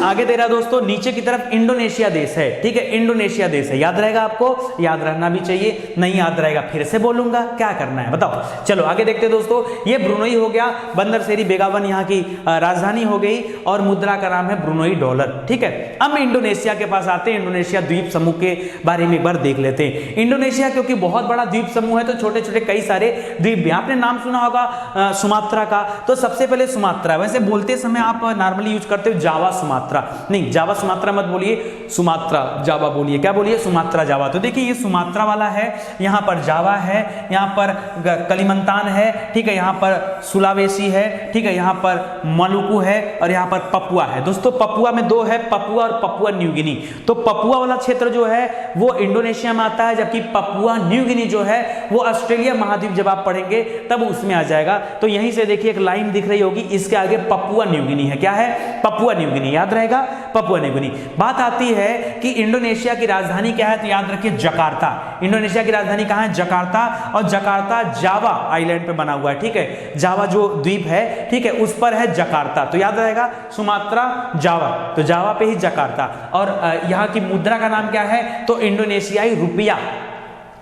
आगे दे रहा दोस्तों, नीचे की तरफ इंडोनेशिया देश है। ठीक है, इंडोनेशिया देश है। याद रहेगा आपको? याद रहना भी चाहिए। नहीं याद रहेगा फिर से बोलूंगा, क्या करना है बताओ। चलो आगे देखते हैं दोस्तों। ये ब्रुनोई हो गया, बंदरसेरी बेगावन यहाँ की राजधानी हो गई, और मुद्रा का नाम है ब्रुनोई डॉलर। ठीक है। अब इंडोनेशिया के पास आते हैं। इंडोनेशिया द्वीप समूह के बारे में एक बार देख लेते हैं। इंडोनेशिया क्योंकि बहुत बड़ा द्वीप समूह है, तो छोटे छोटे कई सारे द्वीप भी। आपने नाम सुना होगा सुमात्रा का, तो सबसे पहले सुमात्रा। वैसे बोलते समय आप नॉर्मली यूज करते हो जावा सुमात्रा, नहीं जावा सुमात्रा मत बोलिए, सुमात्रा जावा बोलिए। क्या बोलिए? Sumatra Java. तो देखिए ये सुमात्रा वाला है, यहां पर जावा है, यहां पर कलिमंतान है। ठीक है, यहां पर सुलावेसी है। ठीक है, यहां पर मलुकू है, और यहां पर पपुआ है। दोस्तों पपुआ में दो है, पपुआ और पपुआ न्यू गिनी। तो पपुआ वाला क्षेत्र जो है वो इंडोनेशिया में आता है, जबकि पपुआ न्यू गिनी जो है वो ऑस्ट्रेलिया महाद्वीप जब आप पढ़ेंगे तब उसमें आ जाएगा। तो यहीं से देखिए एक लाइन दिख रही होगी, इसके आगे पपुआ न्यू गिनी है। क्या है? Papua New Guinea. याद रहेगा, पपुआ न्यू गिनी। बात आती है कि इंडोनेशिया की राजधानी क्या है, तो याद रखिए जकार्ता। इंडोनेशिया की राजधानी कहां है? जकार्ता। और जकार्ता जावा आइलैंड पे बना हुआ है। ठीक है, जावा जो द्वीप है, ठीक है, उस पर है जकार्ता। तो याद रहेगा सुमात्रा जावा, तो जावा पे ही जकार्ता। और यहां की मुद्रा का नाम क्या है? तो इंडोनेशियाई रुपया।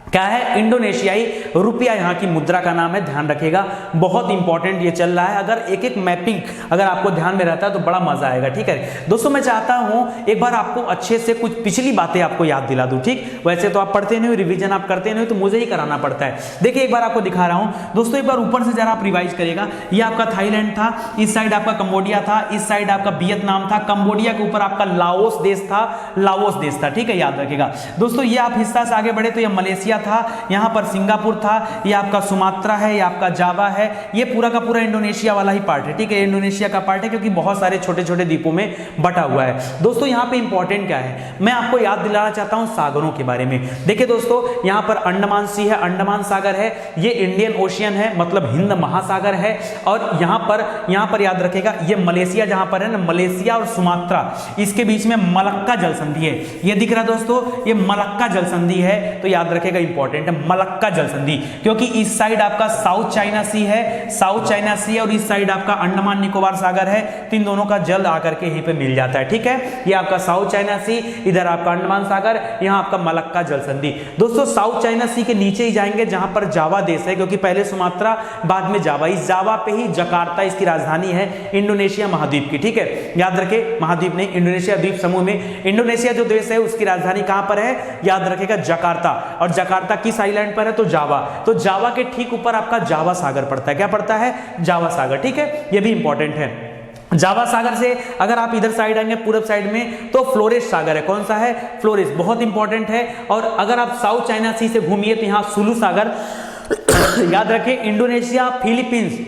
क्या है? इंडोनेशियाई रुपया यहाँ की मुद्रा का नाम है। ध्यान रखिएगा, बहुत इंपॉर्टेंट ये चल रहा है। अगर एक एक मैपिंग अगर आपको ध्यान में रहता है तो बड़ा मजा आएगा। ठीक है दोस्तों, मैं चाहता हूं एक बार आपको अच्छे से कुछ पिछली बातें आपको याद दिला दूं। ठीक, वैसे तो आप पढ़ते नहीं हो, रिवीजन आप करते नहीं हो, तो मुझे ही कराना पड़ता है। देखिए एक बार आपको दिखा रहा हूं दोस्तों, एक बार ऊपर से जरा आप रिवाइज करिएगा। ये आपका थाईलैंड था, इस साइड आपका कंबोडिया था, इस साइड आपका वियतनाम था, कंबोडिया के ऊपर आपका लाओस देश था, लाओस देश था। ठीक है, याद रखिएगा दोस्तों। ये आप हिस्सा से आगे बढ़े तो ये मलेशिया था, यहां पर सिंगापुर था, ये आपका सुमात्रा है, ये आपका जावा है, ये पूरा का पूरा इंडोनेशिया वाला ही पार्ट है। ठीक है, इंडोनेशिया का पार्ट है, क्योंकि बहुत सारे छोटे छोटे द्वीपों में बटा हुआ है। दोस्तों यहां पे इंपॉर्टेंट क्या है, मैं आपको याद दिलाना चाहता हूं सागरों के बारे में। देखिए दोस्तों, यहां पर अंडमान सी है, अंडमान सागर है, ये इंडियन ओशियन है, मतलब हिंद महासागर है। और यहां पर याद रखेगा, ये मलेशिया जहां पर है ना, मलेशिया और सुमात्रा, इसके बीच में मलक्का जल संधि है। ये दिख रहा है दोस्तों, ये मलक्का जल संधि है, तो याद रखेगा इंपॉर्टेंट है मलक्का जल संधि, क्योंकि इस साइड आपका साउथ चाइना सी है, साउथ चाइना सी है, और इस साइड आपका अंडमान निकोबार सागर है। तो इन दोनों का जल आकर के यहीं पे मिल जाता है। ठीक है, ये आपका साउथ चाइना सी, इधर आपका अंडमान सागर, यहां आपका मलक्का जल संधि। दोस्तों साउथ चाइना सी के नीचे ही जाएंगे जहां पर जावा देश है, क्योंकि पहले सुमात्रा बाद में जावा, इस जावा पे ही जकार्ता इसकी राजधानी है, इंडोनेशिया महाद्वीप की। ठीक है, याद रखे, महाद्वीप नहीं, इंडोनेशिया द्वीप समूह में इंडोनेशिया जो देश है उसकी राजधानी कहां पर है? याद रखेगा जकार्ता। और जकार्ता किस आइलैंड पर है? तो जावा। तो जावा के ठीक ऊपर आपका जावा सागर पड़ता है। क्या पड़ता है? जावा सागर। ठीक है, यह भी इंपॉर्टेंट है। जावा सागर से अगर आप इधर साइड आएंगे पूरब साइड में तो फ्लोरेस सागर है। कौन सा है? फ्लोरेस, बहुत इंपॉर्टेंट है। और अगर आप साउथ चाइना सी से घूमिए तो यहां सुलू सागर याद रखें। इंडोनेशिया, फिलीपींस,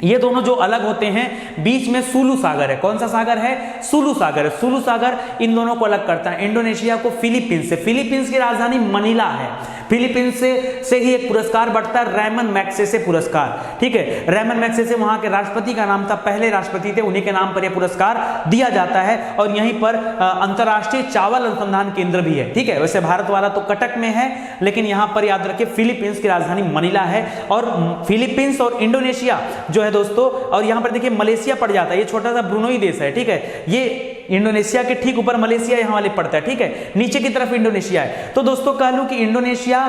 ये दोनों जो अलग होते हैं, बीच में सुलू सागर है। कौन सा सागर है? सुलू सागर है। सुलू सागर इन दोनों को अलग करता है। इंडोनेशिया को फिलीपींस से, फिलीपींस की राजधानी मनीला है। फिलीपींस से ही एक पुरस्कार बढ़ता है, रैमन मैग्सेसे पुरस्कार। ठीक है, रैमन मैग्सेसे वहां के राष्ट्रपति का नाम था, पहले राष्ट्रपति थे, उन्हीं के नाम पर यह पुरस्कार दिया जाता है। और यहीं पर अंतरराष्ट्रीय चावल अनुसंधान केंद्र भी है। ठीक है, वैसे भारत वाला तो कटक में है, लेकिन यहां पर याद रखिए फिलीपींस की राजधानी मनीला है। और फिलीपींस और इंडोनेशिया जो है दोस्तों, और यहां पर देखिए मलेशिया पड़ जाता है, ये छोटा सा ब्रुनोई देश है। ठीक है, ये इंडोनेशिया के ठीक ऊपर मलेशिया यहां वाले पड़ता है। ठीक है, नीचे की तरफ इंडोनेशिया है। तो दोस्तों कह लूं कि इंडोनेशिया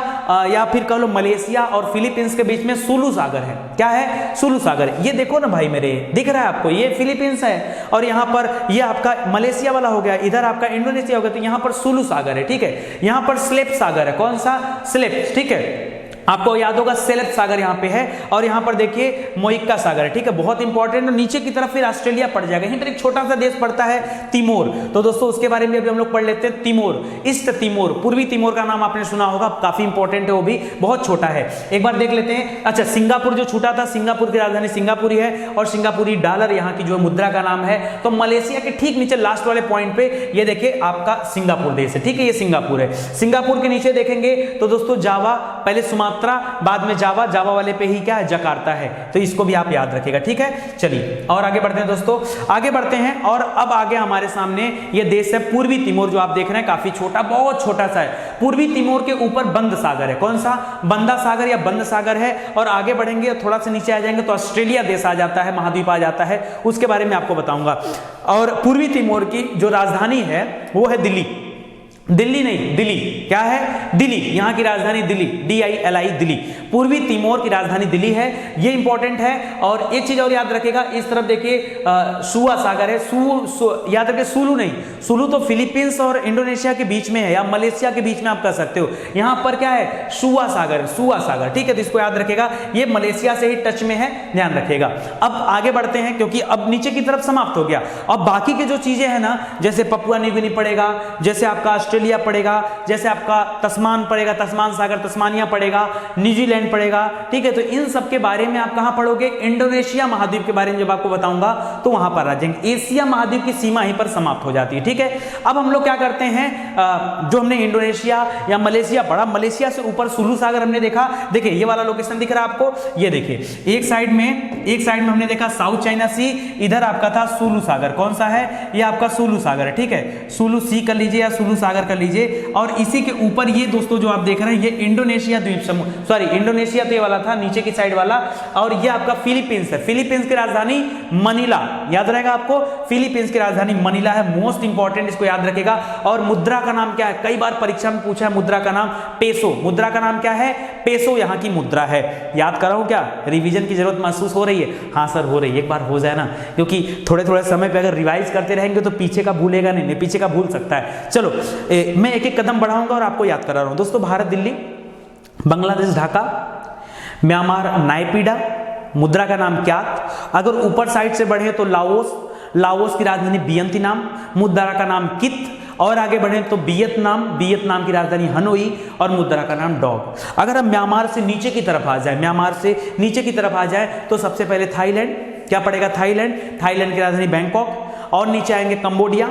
या फिर कह लो मलेशिया और फिलीपींस के बीच में सुलू सागर है। क्या है? सुलू सागर। ये देखो ना भाई मेरे, दिख रहा है आपको, ये फिलीपींस है और यहां पर ये आपका मलेशिया वाला हो गया, इधर आपका इंडोनेशिया हो गया, तो यहां पर सुलू सागर है। ठीक है, यहां पर स्लेप सागर है। कौन सा? स्लेप। ठीक है, आपको याद होगा सेलेप सागर यहां पे है। और यहां पर देखिए मोइक्का सागर है। ठीक है, बहुत इंपॉर्टेंट। नीचे की तरफ फिर ऑस्ट्रेलिया पड़ जाएगा। यहीं पर एक छोटा सा देश पड़ता है तिमोर। तो दोस्तों उसके बारे में अभी हम लोग पढ़ लेते हैं। तिमोर, ईस्ट तिमोर, पूर्वी तिमोर का नाम आपने सुना होगा, काफी इंपॉर्टेंट है, वो भी बहुत छोटा है। एक बार देख लेते हैं। अच्छा, सिंगापुर जो छूटा था, सिंगापुर की राजधानी सिंगापुरी है और सिंगापुरी डॉलर यहाँ की जो मुद्रा का नाम है। तो मलेशिया के ठीक नीचे लास्ट वाले पॉइंट पे ये देखिए आपका सिंगापुर देश है। ठीक है, ये सिंगापुर है। सिंगापुर के नीचे देखेंगे तो दोस्तों जावा, पहले सुमात्रा, बाद में जावा, जावा वाले पे ही क्या है? जकार्ता है। तो इसको भी आप याद रखिएगा। ठीक है, चलिए और आगे बढ़ते हैं दोस्तों, आगे बढ़ते हैं। और अब आगे हमारे सामने ये देश है पूर्वी तिमोर, जो आप देख रहे हैं, काफी छोटा, बहुत छोटा सा है। पूर्वी तिमोर के ऊपर बंद सागर है। कौन सा? बंदा सागर या बंद सागर है। और आगे बढ़ेंगे, थोड़ा सा नीचे आ जाएंगे तो ऑस्ट्रेलिया देश आ जाता है, महाद्वीप आ जाता है, उसके बारे में आपको बताऊंगा। और पूर्वी तिमोर की जो राजधानी है वो है दिल्ली। दिल्ली नहीं, दिल्ली। क्या है? दिल्ली। यहां की राजधानी दिल्ली, DILI, दिल्ली। पूर्वी तिमोर की राजधानी दिल्ली है, ये इंपॉर्टेंट है। और एक चीज और याद रखेगा, इस तरफ देखिए सुआ सागर है। याद रखिए सुलू नहीं, सुलू तो फिलीपींस और इंडोनेशिया के बीच में है या मलेशिया के बीच में आप कह सकते हो। यहां पर क्या है? सुआ सागर, सुआ सागर। ठीक है, तो इसको याद रखेगा, ये मलेशिया से ही टच में है, ध्यान रखेगा। अब आगे बढ़ते हैं, क्योंकि अब नीचे की तरफ समाप्त हो गया। अब बाकी की जो चीजें हैं ना, जैसे पपुआ न्यू गिनी पड़ेगा, जैसे आपका ऑस्ट्रेलिया पड़ेगा, जैसे आपका तस्मान पड़ेगा, तस्मान सागर, तस्मानिया पड़ेगा, न्यूजीलैंड पड़ेगा। ठीक है, तो इन सब के बारे में आप कहां पढ़ोगे? इंडोनेशिया महाद्वीप के बारे में जब आपको बताऊंगा तो वहां पर आ जाएंगे। एशिया महाद्वीप की सीमा यहीं पर समाप्त हो जाती है। ठीक है, अब हम लोग क्या करते हैं, जो हमने इंडोनेशिया या मलेशिया पढ़ा, मलेशिया से ऊपर सुलू सागर हमने देखा। देखिए ये वाला लोकेशन दिख रहा है आपको, ये देखिए एक साइड में हमने देखा साउथ चाइना सी, इधर आपका था सुलू सागर। कौन सा है? ये आपका सुलू सागर है। ठीक है, सुलू सी कर लीजिए या सुलू सागर कर लीजिए। और इसी के ऊपर ये दोस्तों जो आप देख रहे हैं, ये इंडोनेशिया द्वीप समूह, सॉरी इंडोनेशिया तो ये वाला था नीचे की साइड वाला, और ये आपका फिलीपींस है। फिलीपींस की राजधानी मनीला, याद रहेगा आपको, फिलीपींस की राजधानी मनीला है, मोस्ट इंपॉर्टेंट, इसको याद रखेगा। और मुद्रा का नाम क्या है? कई बार परीक्षा में पूछा है मुद्रा का नाम, पेसो। मुद्रा का नाम क्या है? पेसो यहाँ की मुद्रा है। याद कराऊं क्या? रिवीजन की जरूरत महसूस हो रही है? हाँ सर हो रही है, एक बार हो जाए ना, क्योंकि थोड़े थोड़े समय पे अगर रिवाइज करते रहेंगे तो पीछे का भूलेगा नहीं, पीछे का भूल सकता है। चलो मैं एक एक कदम बढ़ाऊंगा और आपको याद करा रहा हूं दोस्तों। भारत दिल्ली, बांग्लादेश ढाका, म्यांमार नायपीडा, मुद्रा का नाम क्यात। अगर ऊपर साइड से बढ़े तो लाओस, लाओस की राजधानी वियंतिनाम, मुद्रा का नाम कित। और आगे बढ़े तो वियतनाम, वियतनाम की राजधानी हनोई और मुद्रा का नाम डॉग। अगर हम म्यांमार से नीचे की तरफ आ जाए, म्यांमार से नीचे की तरफ आ जाए तो सबसे पहले थाईलैंड, क्या पड़ेगा? थाईलैंड। थाईलैंड की राजधानी बैंकॉक। और नीचे आएंगे कंबोडिया,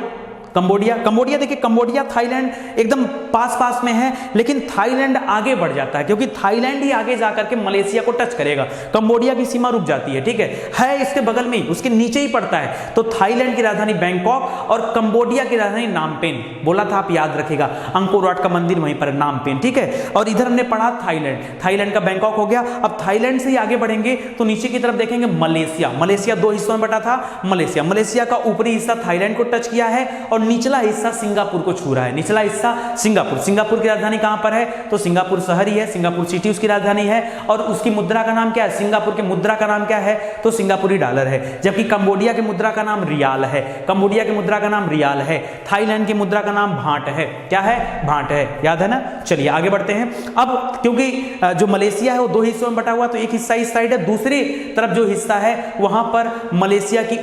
कंबोडिया, कंबोडिया देखिए, कंबोडिया थाईलैंड एकदम पास पास में है, लेकिन थाईलैंड आगे बढ़ जाता है, क्योंकि थाईलैंड ही आगे जाकर के मलेशिया को टच करेगा, कंबोडिया की सीमा रुक जाती है। ठीक है इसके बगल में ही, उसके नीचे ही पड़ता है। तो थाईलैंड की राजधानी बैंकॉक और कंबोडिया की राजधानी नामपेन। बोला था आप याद रखेगा, अंकोर वाट का मंदिर वहीं पर नामपेन। ठीक है, और इधर हमने पढ़ा थाईलैंड, थाईलैंड का बैंकॉक हो गया। अब थाईलैंड से ही आगे बढ़ेंगे तो नीचे की तरफ देखेंगे मलेशिया। मलेशिया दो हिस्सों में बटा था मलेशिया। मलेशिया का ऊपरी हिस्सा थाईलैंड को टच किया है और निचला हिस्सा सिंगापुर को छू रहा है। निचला हिस्सा सिंगापुर। सिंगापुर की राजधानी कहां पर है? तो सिंगापुर शहर ही है, सिंगापुर सिटी उसकी राजधानी है। और उसकी मुद्रा का नाम क्या है? सिंगापुर की मुद्रा का नाम क्या है? तो सिंगापुरी डॉलर है। जबकि कंबोडिया की मुद्रा का नाम रियाल है, कंबोडिया की मुद्रा का नाम रियाल है। थाईलैंड की मुद्रा का नाम भाट है। क्या है? भाट है, याद है ना। चलिए आगे बढ़ते हैं। अब क्योंकि जो मलेशिया है वो दो हिस्सों में बटा हुआ, तो एक हिस्सा इस साइड है, दूसरी तरफ जो हिस्सा है वहां पर मलेशिया की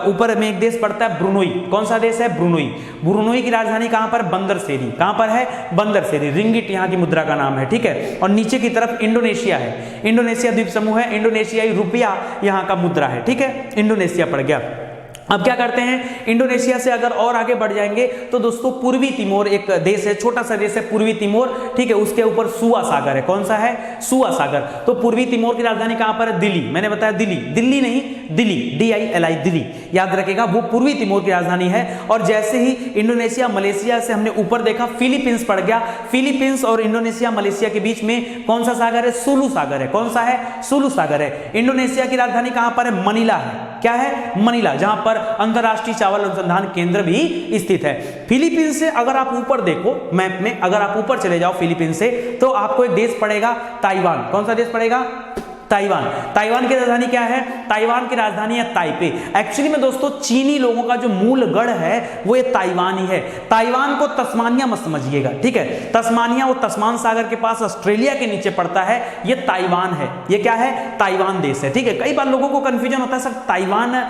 ऊपर में एक देश पड़ता है ब्रुनोई। कौन सा देश है? ब्रुनोई। ब्रुनोई की राजधानी कहां पर? बंदरसेरी। कहां पर है? बंदरसेरी। रिंगिट यहां की मुद्रा का नाम है, ठीक है। और नीचे की तरफ इंडोनेशिया है, इंडोनेशिया द्वीप समूह है, इंडोनेशियाई रुपया यहां का मुद्रा है, ठीक है। इंडोनेशिया पड़ गया। अब क्या करते हैं, इंडोनेशिया से अगर और आगे बढ़ जाएंगे तो दोस्तों पूर्वी तिमोर एक देश है, छोटा सा देश है पूर्वी तिमोर, ठीक है। उसके ऊपर सुआ सागर है। कौन सा है? सुआ सागर। तो पूर्वी तिमोर की राजधानी कहां पर है? दिल्ली। मैंने बताया दिल्ली, दिल्ली नहीं दिल्ली, DILI दिल्ली, याद रखेगा, वो पूर्वी तिमोर की राजधानी है। और जैसे ही इंडोनेशिया मलेशिया से हमने ऊपर देखा, फिलीपींस पड़ गया। फिलीपींस और इंडोनेशिया मलेशिया के बीच में कौन सा सागर है? सुलू सागर है। कौन सा है? सुलू सागर है। इंडोनेशिया की राजधानी कहां पर है? मनीला है। क्या है? मनीला, जहां पर अंतरराष्ट्रीय चावल अनुसंधान केंद्र भी स्थित है। फिलीपींस से अगर आप ऊपर देखो मैप में, अगर आप ऊपर चले जाओ फिलीपींस से, तो आपको एक देश पड़ेगा ताइवान। कौन सा देश पड़ेगा? ताइवान। ताइवान की राजधानी क्या है? ताइवान की राजधानी है ताइपे। एक्चुअली में दोस्तों चीनी लोगों का जो मूल गढ़ है वो ये ताइवान ही है। ताइवान को तस्मानिया मत समझिएगा, ठीक है। तस्मानिया वो तस्मान सागर के पास ऑस्ट्रेलिया के नीचे पड़ता है, ये ताइवान है। ये क्या है? ताइवान देश है, ठीक है। कई बार लोगों को कंफ्यूजन होता है, सर ताइवान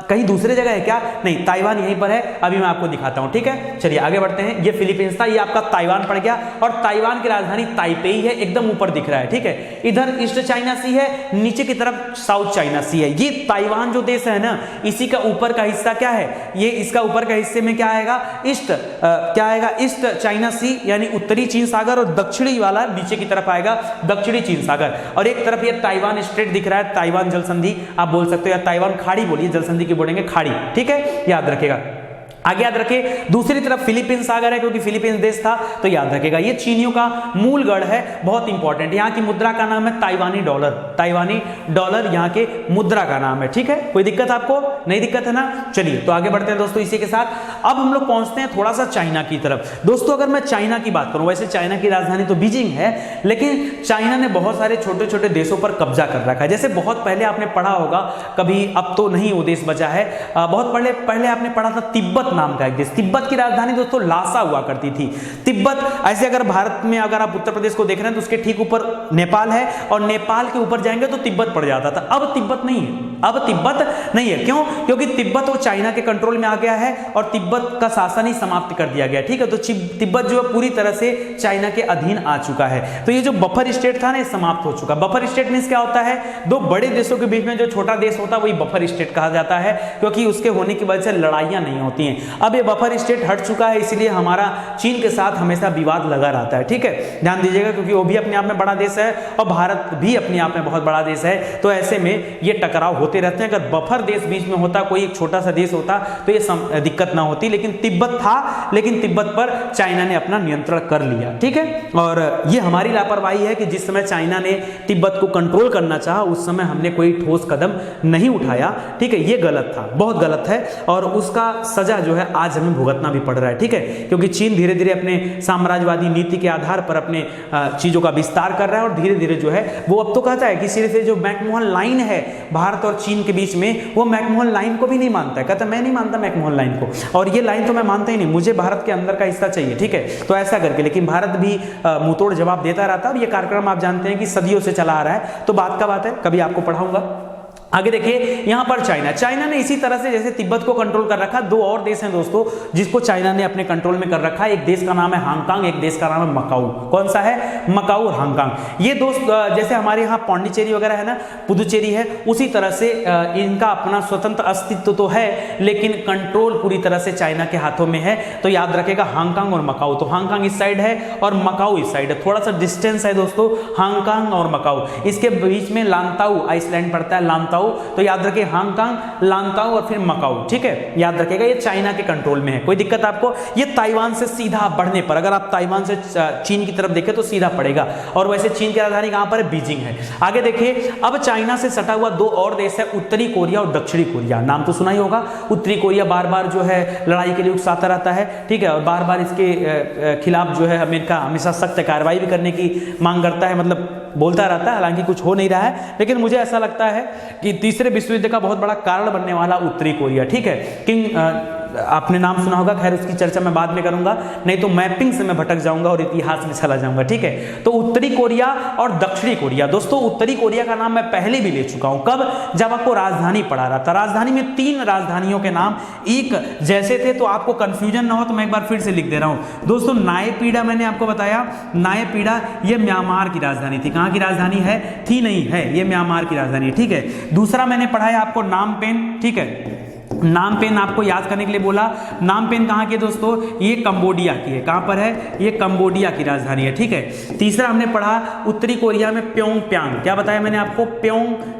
कहीं दूसरी जगह है क्या? नहीं, ताइवान यहीं पर है। अभी मैं आपको दिखाता हूं, ठीक है। चलिए आगे बढ़ते हैं। ये फिलीपींस था, ये आपका ताइवान पड़ गया। और ताइवान की राजधानी ताइपेई है, एकदम ऊपर दिख रहा है, ठीक है। इधर ईस्ट चाइना सी है, नीचे की तरफ साउथ चाइना सी है। ये ताइवान जो देश है ना, इसी का ऊपर का हिस्सा क्या है? ये इसका ऊपर का हिस्से में क्या आएगा? क्या आएगा? ईस्ट चाइना सी, यानी उत्तरी चीन सागर, और दक्षिणी वाला नीचे की तरफ आएगा दक्षिणी चीन सागर। और एक तरफ ये ताइवान स्ट्रेट दिख रहा है, ताइवान जल संधि आप बोल सकते हो, या ताइवान खाड़ी बोलिए, जल संधि की बोलेंगे खाड़ी, ठीक है, याद रखेगा। आगे याद रखिए, दूसरी तरफ फिलीपींस सागर है, क्योंकि फिलीपींस देश था, तो याद रखेगा ये चीनियों का मूल गढ़ है, बहुत इंपॉर्टेंट। यहाँ की मुद्रा का नाम है ताइवानी डॉलर। ताइवानी डॉलर यहाँ के मुद्रा का नाम है, ठीक है। कोई दिक्कत आपको? नहीं दिक्कत है ना। चलिए तो आगे बढ़ते हैं दोस्तों इसी के साथ। अब हम लोग पहुंचते हैं थोड़ा सा चाइना की तरफ। दोस्तों अगर मैं चाइना की बात करूं, वैसे चाइना की राजधानी तो बीजिंग है, लेकिन चाइना ने बहुत सारे छोटे छोटे देशों पर कब्जा कर रखा है। जैसे बहुत पहले आपने पढ़ा होगा, कभी अब तो नहीं वो देश बचा है, बहुत पहले आपने पढ़ा था तिब्बत नाम का एक देश। तिब्बत की राजधानी दोस्तों लासा हुआ करती थी। तिब्बत, ऐसे अगर भारत में अगर आप उत्तर प्रदेश को देख रहे हैं तो उसके ठीक ऊपर नेपाल है, और नेपाल के ऊपर जाएंगे तो तिब्बत पड़ जाता था। अब तिब्बत नहीं है, अब तिब्बत नहीं है। क्यों? क्योंकि तिब्बत वो चाइना के कंट्रोल में आ गया है, और तिब्बत का शासन ही समाप्त कर दिया गया, ठीक है। तो तिब्बत जो है पूरी तरह से चाइना के अधीन आ चुका है। तो ये जो बफर स्टेट था ना, ये समाप्त हो चुका। बफर स्टेट मींस क्या होता है? दो बड़े देशों के बीच में जो छोटा देश होता है वही बफर स्टेट कहा जाता है, क्योंकि उसके होने की वजह से लड़ाइयां नहीं होती हैं। अब ये बफर स्टेट हट चुका है, इसलिए हमारा चीन के साथ हमेशा विवाद लगा रहता है, ठीक है। ध्यान दीजिएगा, क्योंकि वो भी अपने आप में बड़ा देश है और भारत भी अपने आप में बहुत बड़ा देश है, तो ऐसे में ये टकराव होते रहते हैं। अगर बफर देश बीच में होता, कोई एक छोटा सा देश होता, तो ये दिक्कत ना होती। लेकिन तिब्बत था, लेकिन तिब्बत पर चाइना ने अपना नियंत्रण कर लिया, ठीक है। और ये हमारी लापरवाही है कि जिस समय चाइना ने तिब्बत को कंट्रोल करना चाहा, उस समय हमने कोई ठोस कदम नहीं उठाया, ठीक है। ये गलत था, बहुत गलत है, और उसका सजा जो है आज हमें भुगतना भी पड़ रहा है, ठीक है। क्योंकि चीन धीरे धीरे अपने साम्राज्यवादी नीति के आधार पर अपने चीजों का विस्तार कर रहा है, और धीरे धीरे जो है वो अब तो कहता है कि सिर्फ जो मैकमोहन लाइन है भारत और चीन के बीच में, वो मैकमोहन लाइन को भी नहीं मानता है। कहता मैं नहीं मानता मैकमोहन लाइन को, और ये लाइन तो मैं मानता ही नहीं, मुझे भारत के अंदर का हिस्सा चाहिए, ठीक है। तो ऐसा करके, लेकिन भारत भी मुंहतोड़ जवाब देता रहता है, और ये कार्यक्रम आप जानते हैं कि सदियों से चला आ रहा है। तो बात का बात है, कभी आपको पढ़ाऊंगा। आगे देखिए, यहां पर चाइना ने इसी तरह से जैसे तिब्बत को कंट्रोल कर रखा, दो और देश हैं दोस्तों जिसको चाइना ने अपने कंट्रोल में कर रखा है। एक देश का नाम है हांगकांग, एक देश का नाम है मकाऊ। कौन सा है? मकाऊ और हांगकांग। ये दोस्त जैसे हमारे यहाँ पौंडीचेरी वगैरह है ना, पुदुचेरी है, उसी तरह से इनका अपना स्वतंत्र अस्तित्व तो है, लेकिन कंट्रोल पूरी तरह से चाइना के हाथों में है। तो याद रखेगा हांगकांग और मकाऊ। तो हांगकांग इस साइड है और मकाऊ इस साइड है, थोड़ा सा डिस्टेंस है दोस्तों हांगकांग और मकाऊ। इसके बीच में लांताऊ आइसलैंड पड़ता है, लांताऊ। तो याद रखिए हांगकांग, लांताऊ और फिर मकाऊ, ठीक है, याद रखिएगा। ये चाइना के कंट्रोल में है, कोई दिक्कत आपको? ये ताइवान से सीधा बढ़ने पर, अगर आप ताइवान से चीन की तरफ देखें तो सीधा पड़ेगा, और वैसे चीन की राजधानी कहां पर है? बीजिंग है। आगे देखिए, अब चाइना से सटा हुआ दो और देश है, उत्तरी कोरिया और दक्षिणी कोरिया। नाम तो सुना ही होगा। उत्तरी कोरिया बार बार जो है लड़ाई के लिए उकसाता रहता है, ठीक है, और बार बार इसके खिलाफ जो है अमेरिका हमेशा सख्त कार्रवाई भी करने की मांग करता है, मतलब बोलता रहता है, हालांकि कुछ हो नहीं रहा है। लेकिन मुझे ऐसा लगता है कि तीसरे विश्व युद्ध का बहुत बड़ा कारण बनने वाला उत्तरी कोरिया, ठीक है। आपने नाम सुना होगा, खैर उसकी चर्चा मैं बाद में करूंगा, नहीं तो मैपिंग से मैं भटक जाऊंगा और इतिहास में चला जाऊंगा, ठीक है। तो उत्तरी कोरिया और दक्षिणी कोरिया, दोस्तों उत्तरी कोरिया का नाम मैं पहले भी ले चुका हूं, कब, जब आपको राजधानी पढ़ा रहा था। राजधानी में 3 राजधानियों के नाम एक जैसे थे, तो आपको कंफ्यूजन ना हो तो मैं एक बार फिर से लिख दे रहा हूं दोस्तों। नायपीडा मैंने आपको बताया, नायपीडा ये म्यांमार की राजधानी थी। कहां की राजधानी है, थी नहीं है, ये म्यांमार की राजधानी है, ठीक है। दूसरा मैंने पढ़ाया आपको नामपेन, ठीक है, नामपेन आपको याद करने के लिए बोला। नामपेन कहाँ की है दोस्तों, ये कंबोडिया की है। कहाँ पर है, ये कंबोडिया की राजधानी है, ठीक है। तीसरा हमने पढ़ा उत्तरी कोरिया में प्योंगयांग, क्या बताया मैंने आपको,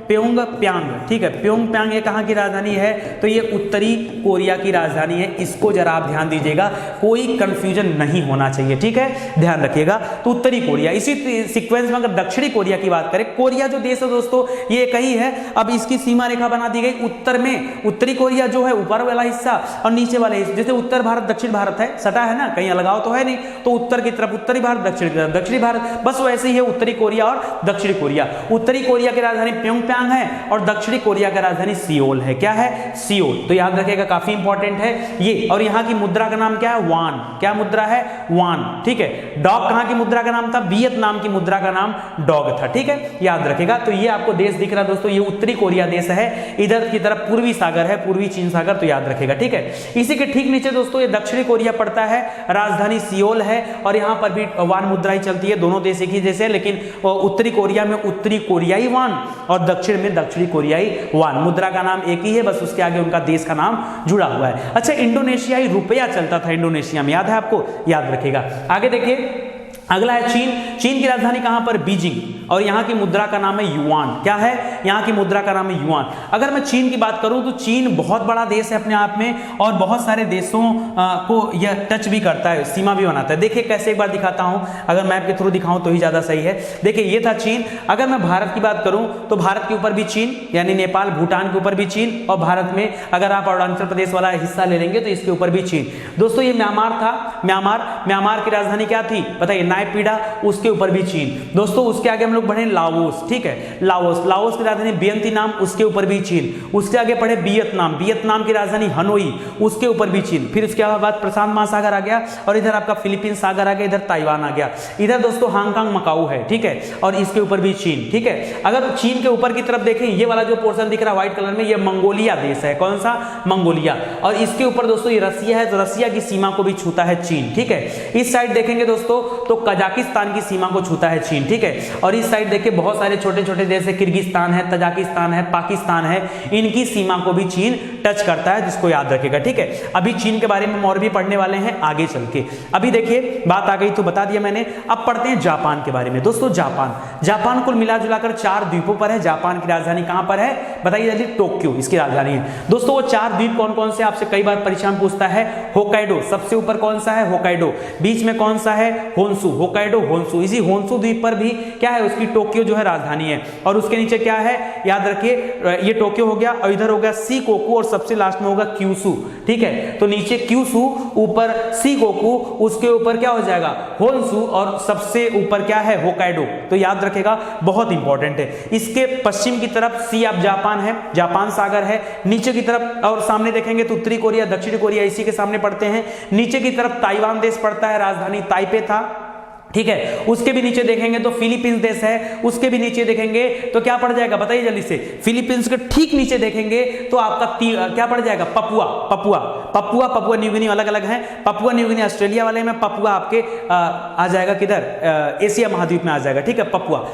प्योंगयांग, ठीक है। प्योंगयांग ये कहाँ की राजधानी है, तो ये उत्तरी कोरिया की राजधानी है। इसको जरा आप ध्यान दीजिएगा, कोई कंफ्यूजन नहीं होना चाहिए, ठीक है, ध्यान रखिएगा। तो उत्तरी कोरिया, इसी सीक्वेंस में अगर दक्षिणी कोरिया की बात करें, कोरिया जो देश है दोस्तों ये एक ही है। अब इसकी सीमा रेखा बना दी गई, उत्तर में उत्तरी कोरिया जो है ऊपर वाला हिस्सा और नीचे वाला हिस्सा, जैसे उत्तर भारत दक्षिण भारत है, सटा है ना, कहीं अलगाव तो है नहीं, तो उत्तर की तरफ उत्तरी भारत, दक्षिण की तरफ दक्षिणी भारत, बस वैसे ही है उत्तरी कोरिया और दक्षिणी कोरिया। उत्तरी कोरिया की राजधानी प्योंगयांग है और दक्षिणी कोरिया की राजधानी सियोल है। क्या है, सियोल, तो याद रखिएगा, काफी इंपॉर्टेंट है ये। और यहाँ की मुद्रा का नाम क्या है, वान, क्या मुद्रा है, वान, ठीक है। डॉग कहाँ की मुद्रा का नाम था, वियतनाम की मुद्रा का नाम डॉग था, ठीक है, याद रखिएगा। तो ये आपको देश दिख रहा है दोस्तों, ये उत्तरी कोरिया देश है, इधर की तरफ पूर्वी सागर है, पूर्वी चीन सागर, तो याद रखेगा, ठीक है। इसी के ठीक नीचे दोस्तों ये दक्षिणी कोरिया पड़ता है, राजधानी सियोल है और यहां पर भी वान मुद्रा ही चलती है, दोनों देश एक ही जैसे, लेकिन उत्तरी कोरिया में उत्तरी कोरियाई वान और दक्षिण में दक्षिणी कोरियाई वान, मुद्रा का नाम एक ही है, बस उसके आगे उनका देश का नाम जुड़ा हुआ है। अच्छा, इंडोनेशियाई रुपया चलता था इंडोनेशिया में, याद है आपको, याद रखेगा। आगे देखिए, अगला है चीन। चीन की राजधानी कहां पर, बीजिंग, और यहां की मुद्रा का नाम है युआन। क्या है, यहां की मुद्रा का नाम है युआन। अगर मैं चीन की बात करूं तो चीन बहुत बड़ा देश है अपने आप में और बहुत सारे देशों को यह टच भी करता है, सीमा भी बनाता है। देखिए कैसे, एक बार दिखाता हूं, अगर मैप के थ्रू दिखाऊं तो ही ज्यादा सही है। देखिए ये था चीन। अगर मैं भारत की बात करूं तो भारत के ऊपर भी चीन, यानी नेपाल भूटान के ऊपर भी चीन, और भारत में अगर आप अरुणाचल प्रदेश वाला हिस्सा ले लेंगे तो इसके ऊपर भी चीन। दोस्तों ये म्यांमार था, म्यांमार की राजधानी क्या थी बताइए, नायपीडा, उसके ऊपर भी चीन। दोस्तों उसके आगे हम लोग बढ़े लाओस, ठीक है, लाओस की राजधानी वियतनाम, उसके ऊपर भी चीन। उसके आगे पढ़े वियतनाम की राजधानी हनोई, उसके ऊपर भी चीन। फिर उसके बाद प्रशांत महासागर आ गया और इधर आपका फिलीपींस सागर आ गया, इधर ताइवान आ गया, इधर दोस्तों हांगकांग मकाऊ है, ठीक है, और इसके ऊपर भी चीन, ठीक है। अगर चीन के ऊपर की तरफ देखें, ये वाला जो पोर्शन दिख रहा है व्हाइट कलर में, ये मंगोलिया देश है। कौन सा, मंगोलिया। और इसके ऊपर दोस्तों ये रसिया है, तो रसिया की सीमा को भी छूता है चीन, ठीक है। इस साइड देखेंगे दोस्तों तो कजाकिस्तान की सीमा को छूता है चीन, ठीक है। और इस साइड देखिए बहुत सारे छोटे छोटे देश है, किर्गिस्तान है, तजाकिस्तान है, पाकिस्तान है, इनकी सीमा को भी चीन टच करता है, जिसको याद रखेगा, ठीक है। अभी चीन के बारे में हम और भी पढ़ने वाले हैं आगे चल के। अभी देखिए बात आ गई तो बता दिया मैंने। अब पढ़ते हैं जापान के बारे में। दोस्तों जापान कुल मिला जुलाकर 4 द्वीपों पर है। जापान की राजधानी कहां पर है बताइए जल्दी, टोक्यो इसकी राजधानी है। दोस्तों वो 4 द्वीप कौन कौन से, आपसे कई बार परीक्षा में पूछता है। होकाइडो सबसे ऊपर कौन सा है, होकाइडो। बीच में कौन सा है, होन्शु, होकाइडो होन्शु। इसी होन्शु द्वीप पर भी क्या है, उसकी टोक्यो जो है राजधानी है। और उसके नीचे क्या है, याद रखिए, ये टोक्यो हो गया और इधर हो गया शिकोकू और सबसे लास्ट में होगा क्यूशू, ठीक है। तो नीचे क्यूशू, ऊपर शिकोकू, उसके ऊपर क्या हो जाएगा होन्शु और सबसे ऊपर क्या है होकाइडो। तो याद रखेगा, बहुत इंपॉर्टेंट है। इसके पश्चिम की तरफ सी ऑफ जापान है, जापान सागर है। नीचे की तरफ और सामने देखेंगे तो उत्तरी कोरिया, दक्षिणी कोरिया इसी के सामने पड़ते हैं। नीचे की तरफ ताइवान देश पड़ता है, राजधानी ताइपे था, ठीक है। उसके भी नीचे देखेंगे तो फिलीपींस देश है, उसके भी नीचे देखेंगे तो क्या पड़ जाएगा बताइए जल्दी से। फिलीपींस के ठीक नीचे देखेंगे तो आपका क्या पड़ जाएगा, पपुआ न्यू गिनी, अलग अलग है। पपुआ न्यू गिनी ऑस्ट्रेलिया वाले में, पपुआ आपके आ जाएगा किधर, एशिया महाद्वीप में आ जाएगा, ठीक है, पपुआ।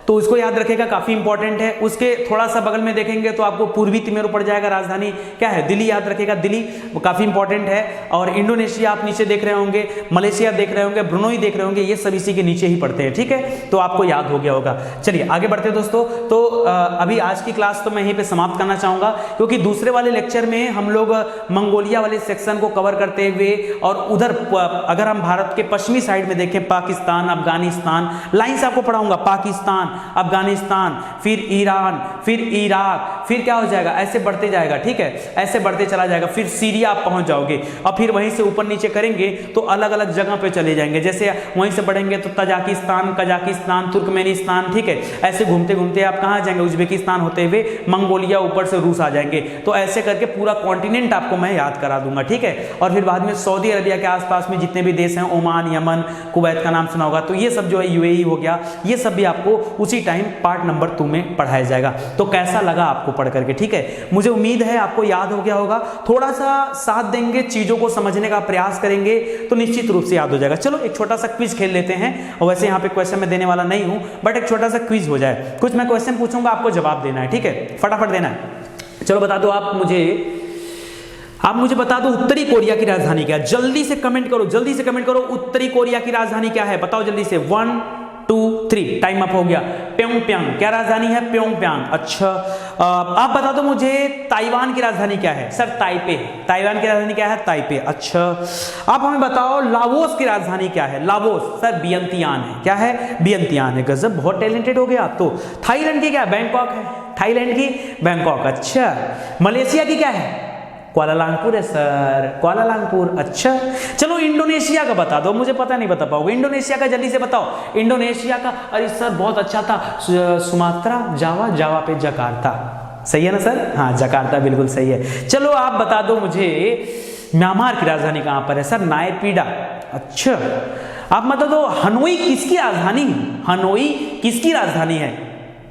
तो उसको याद रखेगा, काफी इंपॉर्टेंट है। उसके थोड़ा सा बगल में देखेंगे तो आपको पूर्वी तिमोर पड़ जाएगा, राजधानी क्या है, दिल्ली, याद रखेगा दिल्ली, वो काफी इंपॉर्टेंट है। और इंडोनेशिया आप नीचे देख रहे होंगे, मलेशिया देख रहे होंगे, ब्रुनोई देख रहे होंगे, ये सब इसी के नीचे ही पड़ते हैं, ठीक है। तो आपको याद हो गया होगा। चलिए आगे बढ़ते हैं दोस्तों। तो अभी आज की क्लास तो मैं यहीं पे समाप्त करना चाहूंगा, क्योंकि दूसरे वाले लेक्चर में हम लोग मंगोलिया वाले सेक्शन को कवर करते हुए और उधर अगर हम भारत के पश्चिमी साइड में देखें, पाकिस्तान, अफगानिस्तान, लाइन से आपको पढ़ाऊंगा, पाकिस्तान, अफगानिस्तान, फिर ईरान, फिर इराक, फिर क्या हो जाएगा, ऐसे बढ़ते जाएगा, ठीक है, ऐसे बढ़ते चला जाएगा, फिर सीरिया आप पहुंच जाओगे और फिर वहीं से ऊपर नीचे करेंगे तो अलग अलग जगह पे चले जाएंगे। जैसे वहीं से बढ़ेंगे तो तजाकिस्तान, कजाकिस्तान, तुर्कमेनिस्तान, ठीक है, ऐसे घूमते घूमते आप कहाँ जाएंगे, उज्बेकिस्तान होते हुए मंगोलिया, ऊपर से रूस आ जाएंगे। तो ऐसे करके पूरा कॉन्टिनेंट आपको मैं याद करा दूंगा, ठीक है। और फिर बाद में सऊदी अरबिया के आसपास में जितने भी देश हैं, ओमान, यमन, कुवैत का नाम सुना होगा, तो ये सब जो है यूएई हो गया, ये सब भी आपको उसी टाइम पार्ट नंबर 2 में पढ़ाया जाएगा। तो कैसा लगा आपको पढ़ करके, ठीक है, मुझे उम्मीद है आपको याद हो गया होगा। थोड़ा सा साथ देंगे, चीजों को समझने का प्रयास करेंगे तो निश्चित रूप से याद हो जाएगा। चलो एक छोटा सा क्विज खेल लेते हैं, और वैसे यहाँ पे क्वेश्चन मैं देने वाला नहीं हूं, बट एक छोटा सा क्विज हो जाए। कुछ मैं क्वेश्चन पूछूंगा, आपको जवाब देना है, ठीक है, फटाफट देना है। चलो बता दो आप मुझे बता दो उत्तरी कोरिया की राजधानी क्या है। जल्दी से कमेंट करो, जल्दी से कमेंट करो, उत्तरी कोरिया की राजधानी क्या है, बताओ जल्दी से। 1 2 3 टाइम अप हो गया। प्योंगयांग, क्या राजधानी है, प्योंगयांग। अच्छा आप बता दो मुझे ताइवान की राजधानी क्या है। सर ताइपे, ताइवान की राजधानी क्या है, ताइपे। अच्छा आप हमें बताओ लाओस की राजधानी क्या है। लाओस, सर वियंतियान है, क्या है, वियंतियान है। गजब, बहुत टैलेंटेड हो गए आप तो। थाईलैंड की क्या है, बैंकॉक है, थाईलैंड की बैंकॉक। अच्छा मलेशिया की क्या है, कुआलालंपुर है सर, कुआलालंपुर। अच्छा चलो इंडोनेशिया का बता दो, मुझे पता नहीं बता पाओगे, इंडोनेशिया का जल्दी से बताओ। इंडोनेशिया का, अरे सर बहुत अच्छा था, सुमात्रा, जावा, जावा पे जकार्ता, सही है ना सर, हाँ जकार्ता बिल्कुल सही है। चलो आप बता दो मुझे म्यांमार की राजधानी कहाँ पर है। सर नायपीडा। अच्छा आप बता दो हनोई किसकी राजधानी, हनोई किसकी राजधानी है,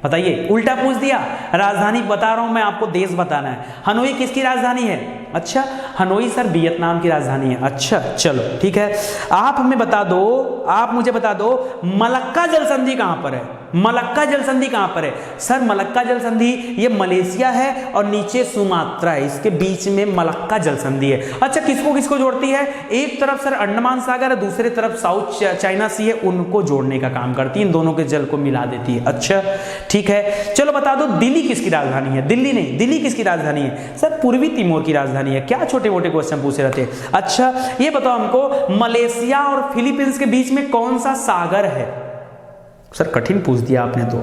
बताइए। उल्टा पूछ दिया, राजधानी बता रहा हूं मैं आपको, देश बताना है। हनोई किसकी राजधानी है, अच्छा हनोई सर वियतनाम की राजधानी है। अच्छा चलो ठीक है, आप हमें बता दो, आप मुझे बता दो मलक्का जल संधि कहां पर है, मलक्का जल संधि कहां पर है। सर मलक्का जल संधि ये मलेशिया है और नीचे सुमात्रा है, इसके बीच में मलक्का जल संधि है। अच्छा किसको किसको जोड़ती है, एक तरफ सर अंडमान सागर है, दूसरी तरफ साउथ चाइना सी है, उनको जोड़ने का काम करती है, इन दोनों के जल को मिला देती है। अच्छा ठीक है, चलो बता दो दिल्ली किसकी राजधानी है, दिल्ली नहीं, दिल्ली किसकी राजधानी है। सर पूर्वी तिमोर की राजधानी है। क्या छोटे मोटे क्वेश्चन पूछे रहते हैं। अच्छा ये बताओ हमको मलेशिया और फिलीपींस के बीच में कौन सा सागर है। सर कठिन पूछ दिया आपने तो,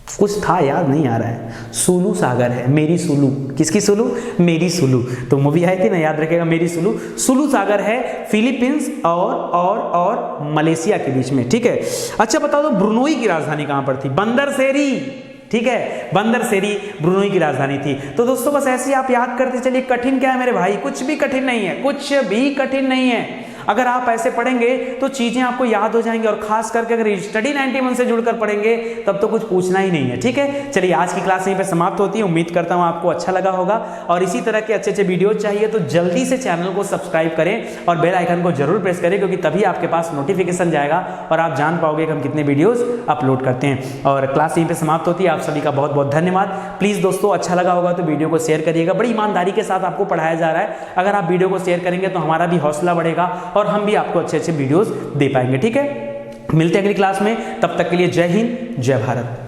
कुछ था याद नहीं आ रहा है। सुलू सागर है, मेरी सुलू, किसकी सुलू, मेरी सुलू, तो मूवी आई थी ना, याद रखेगा, मेरी सुलू। सुलू सागर है फिलीपींस और मलेशिया के बीच में, ठीक है। अच्छा बता दो ब्रुनोई की राजधानी कहां पर थी, बंदरसेरी, ठीक है, बंदरसेरी ब्रुनोई की राजधानी थी। तो दोस्तों बस ऐसे ही आप याद करते चलिए। कठिन क्या है मेरे भाई, कुछ भी कठिन नहीं है, कुछ भी कठिन नहीं है। अगर आप ऐसे पढ़ेंगे तो चीजें आपको याद हो जाएंगी, और खास करके अगर स्टडी 91 से जुड़कर पढ़ेंगे तब तो कुछ पूछना ही नहीं है, ठीक है। चलिए आज की क्लास यहीं पे समाप्त होती है। उम्मीद करता हूं आपको अच्छा लगा होगा, और इसी तरह के अच्छे अच्छे वीडियो चाहिए तो जल्दी से चैनल को सब्सक्राइब करें और बेल आइकन को जरूर प्रेस करें, क्योंकि तभी आपके पास नोटिफिकेशन जाएगा और आप जान पाओगे कि हम कितने वीडियोस अपलोड करते हैं। और क्लास यहीं पे समाप्त होती है। आप सभी का बहुत बहुत धन्यवाद। प्लीज दोस्तों अच्छा लगा होगा तो वीडियो को शेयर करिएगा, बड़ी ईमानदारी के साथ आपको पढ़ाया जा रहा है। अगर आप वीडियो को शेयर करेंगे तो हमारा भी हौसला बढ़ेगा और हम भी आपको अच्छे अच्छे वीडियोस दे पाएंगे, ठीक है। मिलते हैं अगली क्लास में, तब तक के लिए जय हिंद, जय भारत।